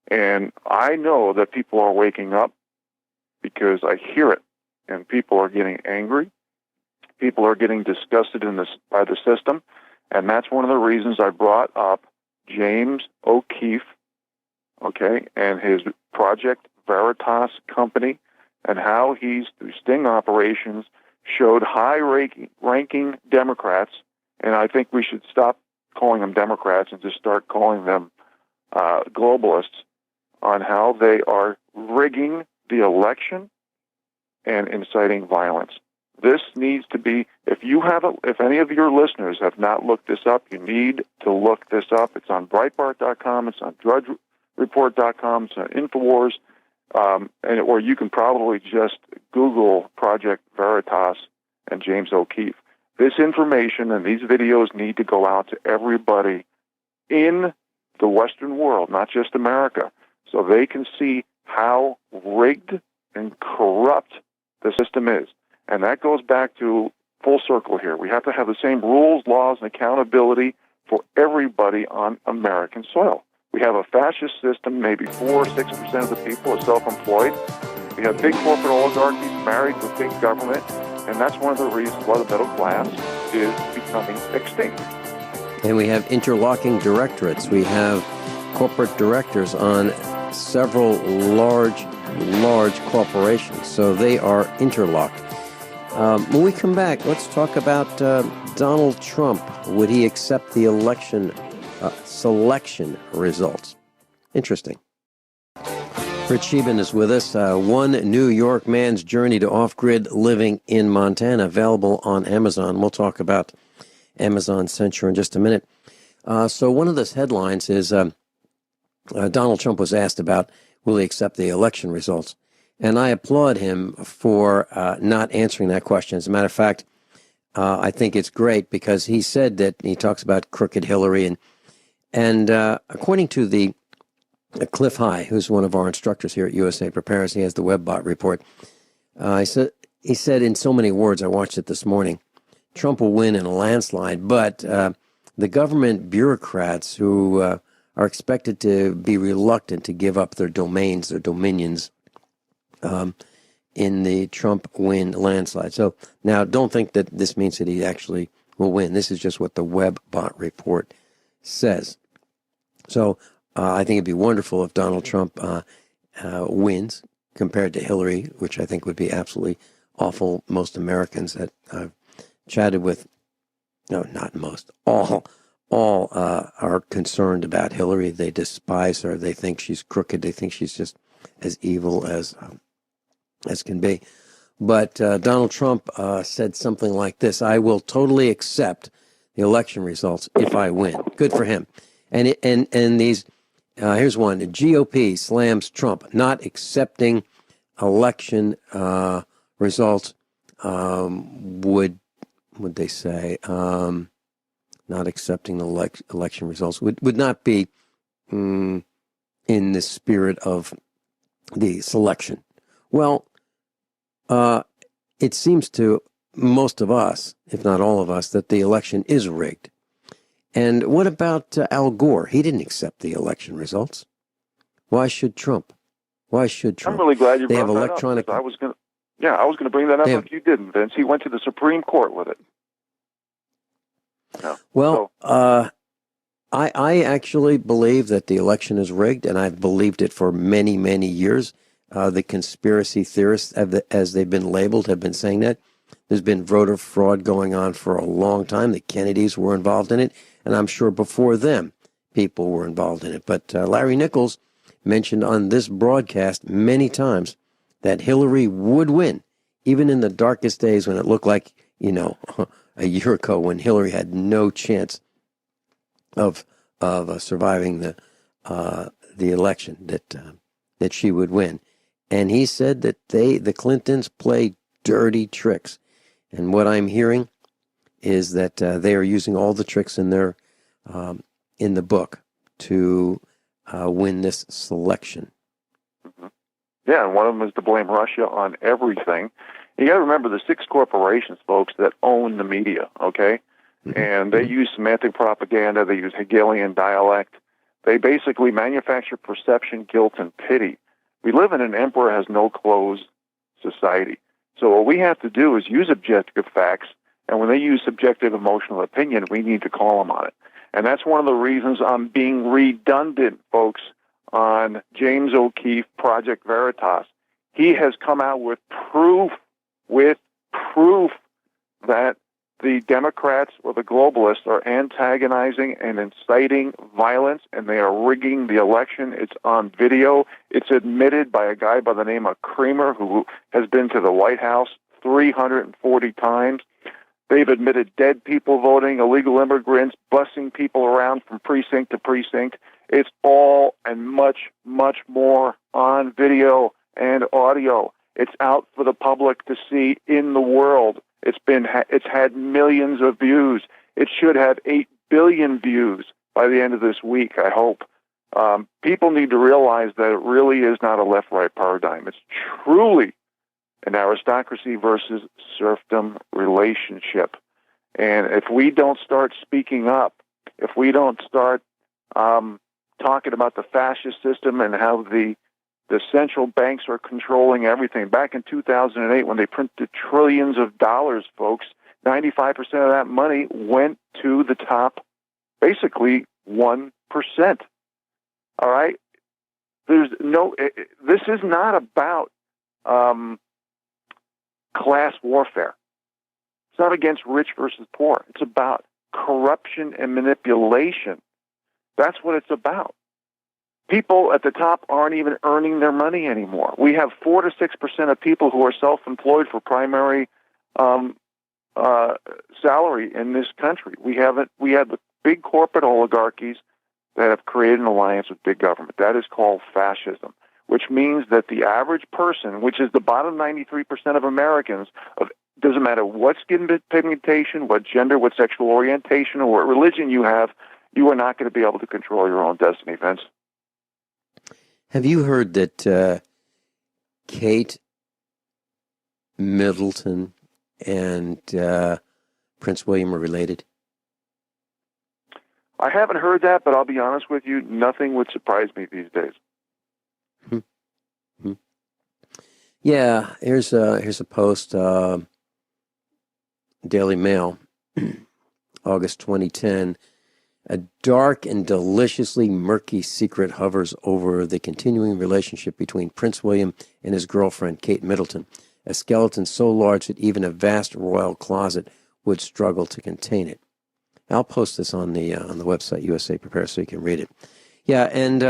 And I know that people are waking up because I hear it, and people are getting angry. People are getting disgusted by the system, and that's one of the reasons I brought up James O'Keefe, okay, and his Project Veritas company, and how he's, through sting operations, showed high-ranking Democrats, and I think we should stop calling them Democrats and just start calling them globalists, on how they are rigging the election and inciting violence. This needs to be, if any of your listeners have not looked this up, you need to look this up. It's on Breitbart.com, it's on DrudgeReport.com, it's on Infowars, or you can probably just Google Project Veritas and James O'Keefe. This information and these videos need to go out to everybody in the Western world, not just America, so they can see how rigged and corrupt the system is. And that goes back to full circle here. We have to have the same rules, laws, and accountability for everybody on American soil. We have a fascist system. Maybe 4 or 6% of the people are self-employed. We have big corporate oligarchies married with big government, and that's one of the reasons why the middle class is becoming extinct. And we have interlocking directorates. We have corporate directors on several large corporations, so they are interlocked. When we come back, let's talk about Donald Trump. Would he accept the election selection results? Interesting. Rich Scheben is with us. One New York Man's Journey to Off-Grid Living in Montana, available on Amazon. We'll talk about Amazon Censure in just a minute. So one of those headlines is Donald Trump was asked about will he accept the election results. And I applaud him for not answering that question. As a matter of fact, I think it's great because he said that he talks about crooked Hillary. And according to the Cliff High, who's one of our instructors here at USA Prepares, he has the WebBot report. He said in so many words, I watched it this morning, Trump will win in a landslide, but the government bureaucrats who are expected to be reluctant to give up their domains, their dominions, in the Trump win landslide. So now don't think that this means that he actually will win. This is just what the WebBot report says. So I think it'd be wonderful if Donald Trump wins compared to Hillary, which I think would be absolutely awful. Most Americans that I've chatted with, no, not most, all are concerned about Hillary. They despise her. They think she's crooked. They think she's just as evil as can be. But Donald Trump said something like this: "I will totally accept the election results if I win." Good for him. And these here's one: the GOP slams Trump not accepting election results. Would they say not accepting the election results would not be in the spirit of the selection? Well, it seems to most of us, if not all of us, that the election is rigged. And what about Al Gore? He didn't accept the election results. Why should Trump? Why should Trump? I'm really glad you they brought have that electronic. up. I was going to bring that up if you didn't, Vince. He went to the Supreme Court with it. No. Well, I actually believe that the election is rigged, and I've believed it for many, many years. The conspiracy theorists, as they've been labeled, have been saying that. There's been voter fraud going on for a long time. The Kennedys were involved in it, and I'm sure before them, people were involved in it. But Larry Nichols mentioned on this broadcast many times that Hillary would win, even in the darkest days when it looked like, a year ago when Hillary had no chance of surviving the election, that she would win. And he said that the Clintons play dirty tricks. And what I'm hearing is that they are using all the tricks in their in the book to win this selection. Mm-hmm. Yeah, and one of them is to blame Russia on everything. You got to remember the 6 corporations, folks, that own the media, okay? Mm-hmm. And they use semantic propaganda. They use Hegelian dialect. They basically manufacture perception, guilt, and pity. We live in an emperor has no clothes society. So what we have to do is use objective facts, and when they use subjective emotional opinion, we need to call them on it. And that's one of the reasons I'm being redundant, folks, on James O'Keefe, Project Veritas. He has come out with proof that the Democrats or the globalists are antagonizing and inciting violence, and they are rigging the election. It's on video. It's admitted by a guy by the name of Kramer, who has been to the White House 340 times. They've admitted dead people voting, illegal immigrants, busing people around from precinct to precinct. It's all and much, much more on video and audio. It's out for the public to see in the world. It's had millions of views. It should have 8 billion views by the end of this week, I hope. People need to realize that it really is not a left-right paradigm. It's truly an aristocracy versus serfdom relationship. And if we don't start speaking up, if we don't start talking about the fascist system and how the central banks are controlling everything. Back in 2008, when they printed trillions of dollars, folks, 95% of that money went to the top, basically 1%. All right? This is not about class warfare. It's not against rich versus poor. It's about corruption and manipulation. That's what it's about. People at the top aren't even earning their money anymore. We have 4 to 6% of people who are self-employed for primary salary in this country. We have the big corporate oligarchies that have created an alliance with big government. That is called fascism, which means that the average person, which is the bottom 93% of Americans, doesn't matter what skin pigmentation, what gender, what sexual orientation, or what religion you have, you are not going to be able to control your own destiny, Vince. Have you heard that Kate Middleton and Prince William are related? I haven't heard that, but I'll be honest with you, nothing would surprise me these days. Yeah, here's a post, Daily Mail, August 2010. A dark and deliciously murky secret hovers over the continuing relationship between Prince William and his girlfriend, Kate Middleton, a skeleton so large that even a vast royal closet would struggle to contain it. I'll post this on the website, USA Prepare, so you can read it. Yeah, and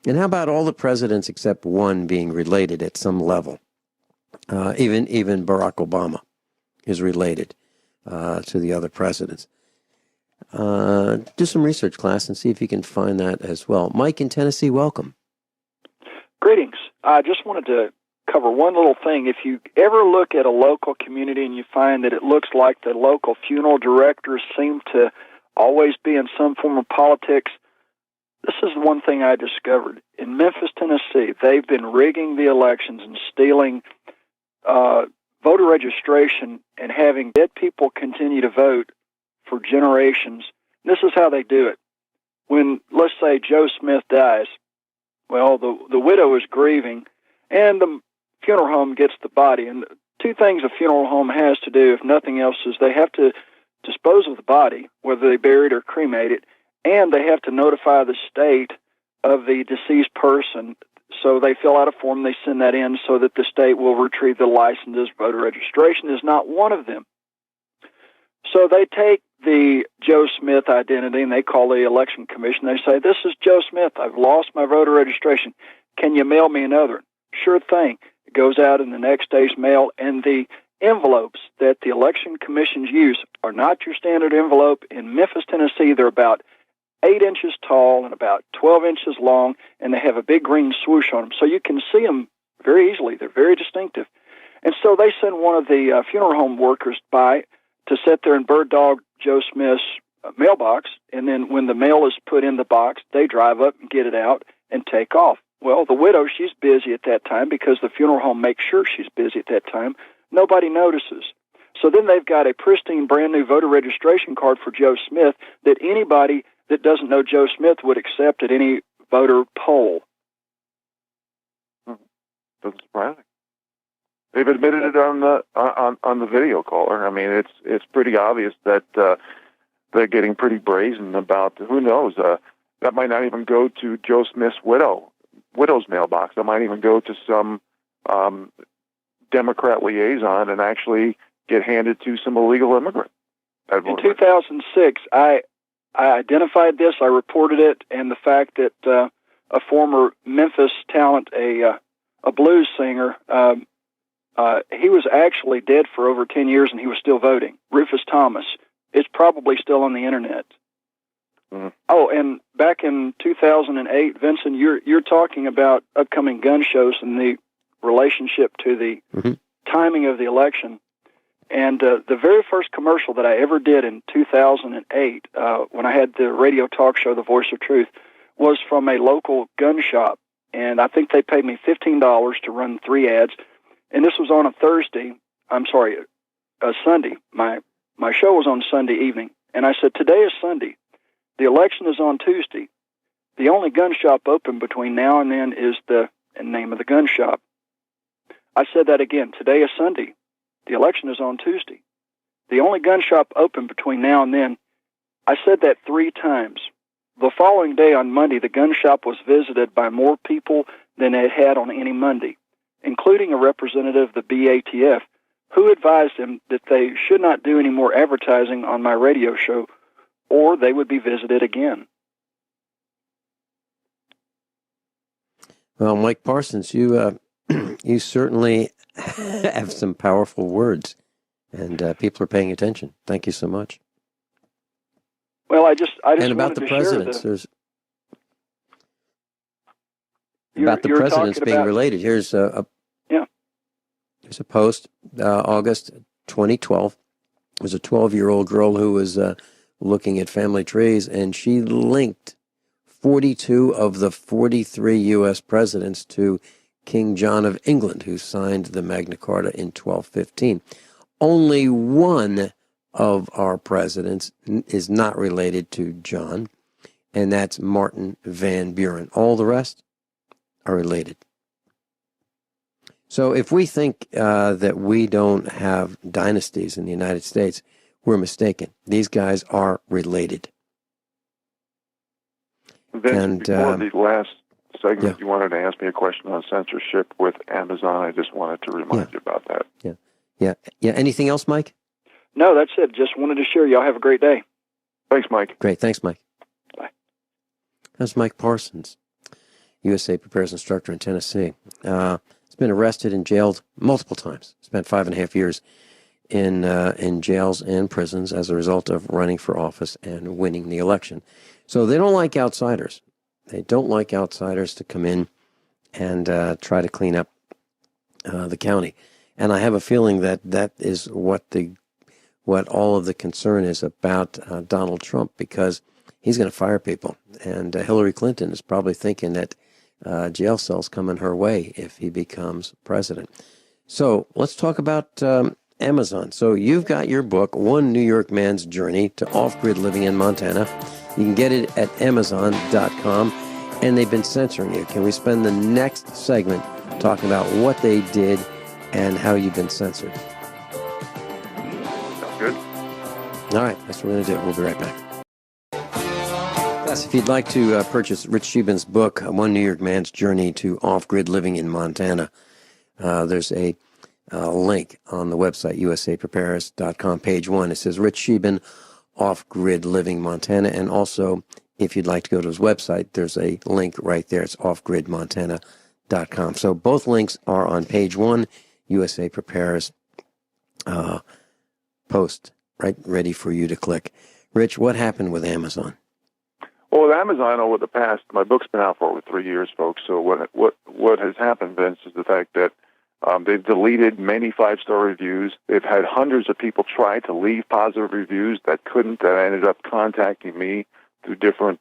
how about all the presidents except one being related at some level? Even Barack Obama is related to the other presidents. Do some research, class, and see if you can find that as well. Mike in Tennessee, welcome. Greetings. I just wanted to cover one little thing. If you ever look at a local community and you find that it looks like the local funeral directors seem to always be in some form of politics, this is one thing I discovered. In Memphis, Tennessee, they've been rigging the elections and stealing voter registration and having dead people continue to vote for generations. This is how they do it. When, let's say, Joe Smith dies, well, the widow is grieving, and the funeral home gets the body. And two things a funeral home has to do, if nothing else, is they have to dispose of the body, whether they bury it or cremate it, and they have to notify the state of the deceased person. So they fill out a form, they send that in so that the state will retrieve the licenses. Voter registration is not one of them. So they take the Joe Smith identity and they call the election commission. They say, "This is Joe Smith. I've lost my voter registration. Can you mail me another?" Sure thing. It goes out in the next day's mail, and the envelopes that the election commissions use are not your standard envelope. In Memphis, Tennessee, they're about 8 inches tall and about 12 inches long, and they have a big green swoosh on them. So you can see them very easily. They're very distinctive. And so they send one of the funeral home workers by to sit there and bird dog Joe Smith's mailbox, and then when the mail is put in the box, they drive up and get it out and take off. Well, the widow, she's busy at that time because the funeral home makes sure she's busy at that time. Nobody notices. So then they've got a pristine, brand-new voter registration card for Joe Smith that anybody that doesn't know Joe Smith would accept at any voter poll. Doesn't surprise me. They've admitted it on the video caller. I mean, it's pretty obvious that they're getting pretty brazen about, who knows, that might not even go to Joe Smith's widow's mailbox. That might even go to some Democrat liaison and actually get handed to some illegal immigrant. In 2006, I identified this, I reported it, and the fact that a former Memphis talent, a blues singer, he was actually dead for over 10 years and he was still voting. Rufus Thomas. It's probably still on the internet. Mm-hmm. Oh, and back in 2008, Vincent, you're talking about upcoming gun shows and the relationship to the timing of the election. And the very first commercial that I ever did in 2008, when I had the radio talk show, The Voice of Truth, was from a local gun shop. And I think they paid me $15 to run 3 ads. And this was on a Sunday. My show was on Sunday evening. And I said, today is Sunday. The election is on Tuesday. The only gun shop open between now and then is the name of the gun shop. I said that again. Today is Sunday. The election is on Tuesday. The only gun shop open between now and then. I said that 3 times. The following day on Monday, the gun shop was visited by more people than it had on any Monday, including a representative of the BATF, who advised them that they should not do any more advertising on my radio show, or they would be visited again. Well, Mike Parsons, you certainly have some powerful words, and people are paying attention. Thank you so much. Well, I just and about the presidents, there's about the presidents being related. Here's Here's a post, August 2012. It was a 12-year-old girl who was looking at family trees, and she linked 42 of the 43 U.S. presidents to King John of England, who signed the Magna Carta in 1215. Only one of our presidents is not related to John, and that's Martin Van Buren. All the rest are related. So if we think that we don't have dynasties in the United States, we're mistaken. These guys are related. Vince, before the last segment, you wanted to ask me a question on censorship with Amazon. I just wanted to remind you about that. Yeah. Anything else, Mike? No, that's it. Just wanted to share. Y'all have a great day. Thanks, Mike. Great. Thanks, Mike. Bye. That's Mike Parsons, USA Prepares instructor in Tennessee. It's been arrested and jailed multiple times. Spent 5.5 years in jails and prisons as a result of running for office and winning the election. So they don't like outsiders. They don't like outsiders to come in and try to clean up the county. And I have a feeling that that is what all of the concern is about Donald Trump, because he's going to fire people. And Hillary Clinton is probably thinking that jail cells coming her way if he becomes president. So let's talk about Amazon. So you've got your book, One New York Man's Journey to Off-Grid Living in Montana. You can get it at Amazon.com, and they've been censoring you. Can we spend the next segment talking about what they did and how you've been censored? Sounds good. All right, that's what we're going to do. We'll be right back. Yes, if you'd like to purchase Rich Scheben's book, One New York Man's Journey to Off-Grid Living in Montana, there's a link on the website, usaprepares.com, page 1. It says Rich Scheben, Off-Grid Living Montana. And also, if you'd like to go to his website, there's a link right there. It's offgridmontana.com. So both links are on page 1, USA Prepares post, right, ready for you to click. Rich, what happened with Amazon? Well, with Amazon over the past, my book's been out for over 3 years, folks. So what has happened, Vince, is the fact that they've deleted many 5-star reviews. They've had hundreds of people try to leave positive reviews that couldn't. That ended up contacting me through different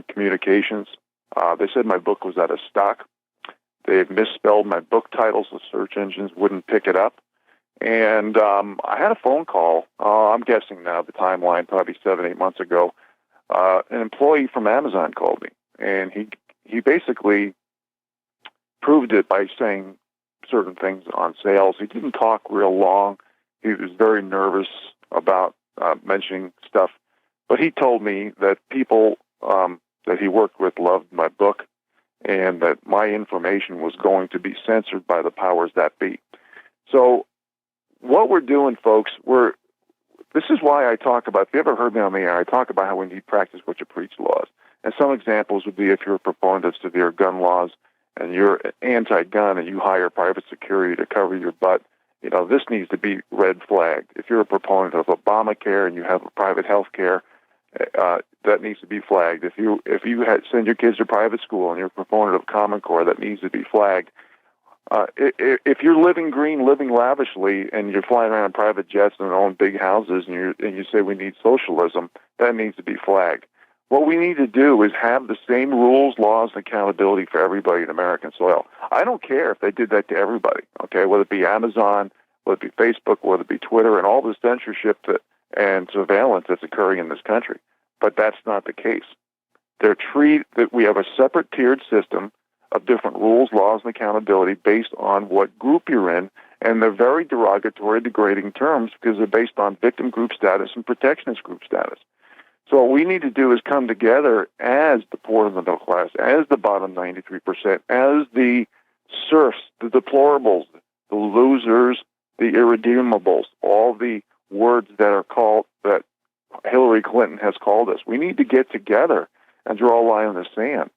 communications. They said my book was out of stock. They've misspelled my book titles. The search engines wouldn't pick it up. And I had a phone call. I'm guessing now the timeline, probably 7-8 months ago. An employee from Amazon called me, and he basically proved it by saying certain things on sales. He didn't talk real long. He was very nervous about mentioning stuff, but he told me that people that he worked with loved my book, and that my information was going to be censored by the powers that be. So what we're doing, folks, this is why I talk about, if you ever heard me on the air, I talk about how we need practice what you preach laws. And some examples would be if you're a proponent of severe gun laws and you're anti-gun and you hire private security to cover your butt, this needs to be red flagged. If you're a proponent of Obamacare and you have private health care, that needs to be flagged. If you send your kids to private school and you're a proponent of Common Core, that needs to be flagged. If you're living green, living lavishly, and you're flying around in private jets and own big houses, and you say we need socialism, that needs to be flagged. What we need to do is have the same rules, laws, and accountability for everybody in American soil. I don't care if they did that to everybody, okay, whether it be Amazon, whether it be Facebook, whether it be Twitter, and all the censorship and surveillance that's occurring in this country. But that's not the case. We have a separate tiered system of different rules, laws, and accountability based on what group you're in, and they're very derogatory, degrading terms because they're based on victim group status and protectionist group status. So what we need to do is come together as the poor and the middle class, as the bottom 93%, as the serfs, the deplorables, the losers, the irredeemables, all the words that Hillary Clinton has called us. We need to get together and draw a line in the sand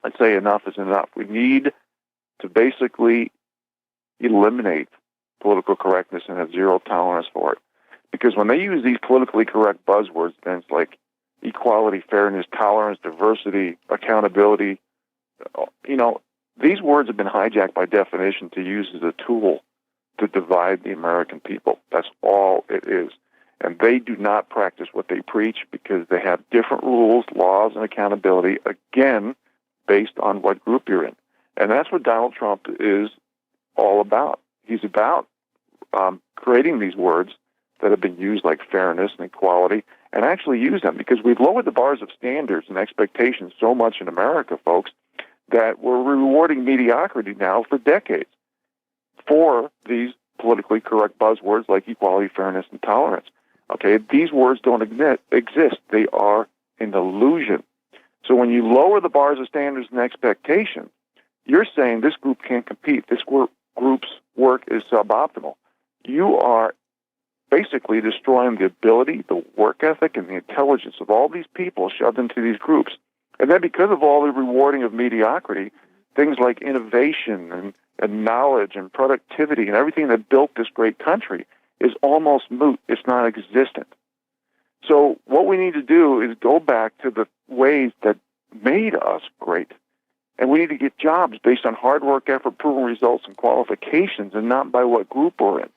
and say enough is enough. We need to basically eliminate political correctness and have zero tolerance for it. Because when they use these politically correct buzzwords, things like equality, fairness, tolerance, diversity, accountability, these words have been hijacked by definition to use as a tool to divide the American people. That's all it is. And they do not practice what they preach because they have different rules, laws, and accountability, again, based on what group you're in. And that's what Donald Trump is all about. He's about creating these words that have been used like fairness and equality, and actually use them because we've lowered the bars of standards and expectations so much in America, folks, that we're rewarding mediocrity now for decades for these politically correct buzzwords like equality, fairness, and tolerance. Okay, these words don't exist. They are an illusion. So when you lower the bars of standards and expectations, you're saying this group can't compete. This group's work is suboptimal. You are basically destroying the ability, the work ethic, and the intelligence of all these people shoved into these groups. And then because of all the rewarding of mediocrity, things like innovation and knowledge and productivity and everything that built this great country is almost moot. It's non-existent. So what we need to do is go back to the ways that made us great. And we need to get jobs based on hard work, effort, proven results, and qualifications, and not by what group we're in.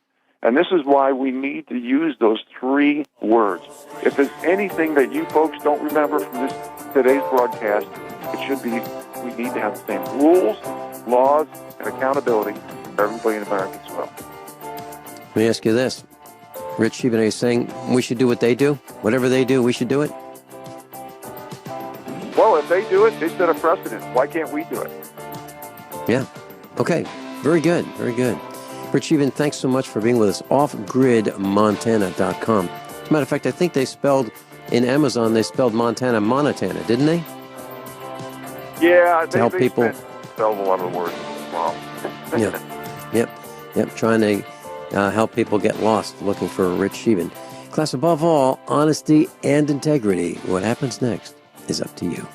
And this is why we need to use those 3 words. If there's anything that you folks don't remember from today's broadcast, it should be we need to have the same rules, laws, and accountability for everybody in America as well. Let me ask you this. Rich Scheben, are you saying we should do what they do? Whatever they do, we should do it? Well, if they do it, they set a precedent. Why can't we do it? Yeah. Okay. Very good. Very good. Rich Scheben, thanks so much for being with us. Offgridmontana.com. As a matter of fact, I think they spelled, in Amazon, they spelled Montana, didn't they? Yeah. To help people. Spelled a lot of the words wrong. Yeah. Yep. Trying to help people get lost looking for Rich Scheben. Class, above all, honesty and integrity. What happens next is up to you.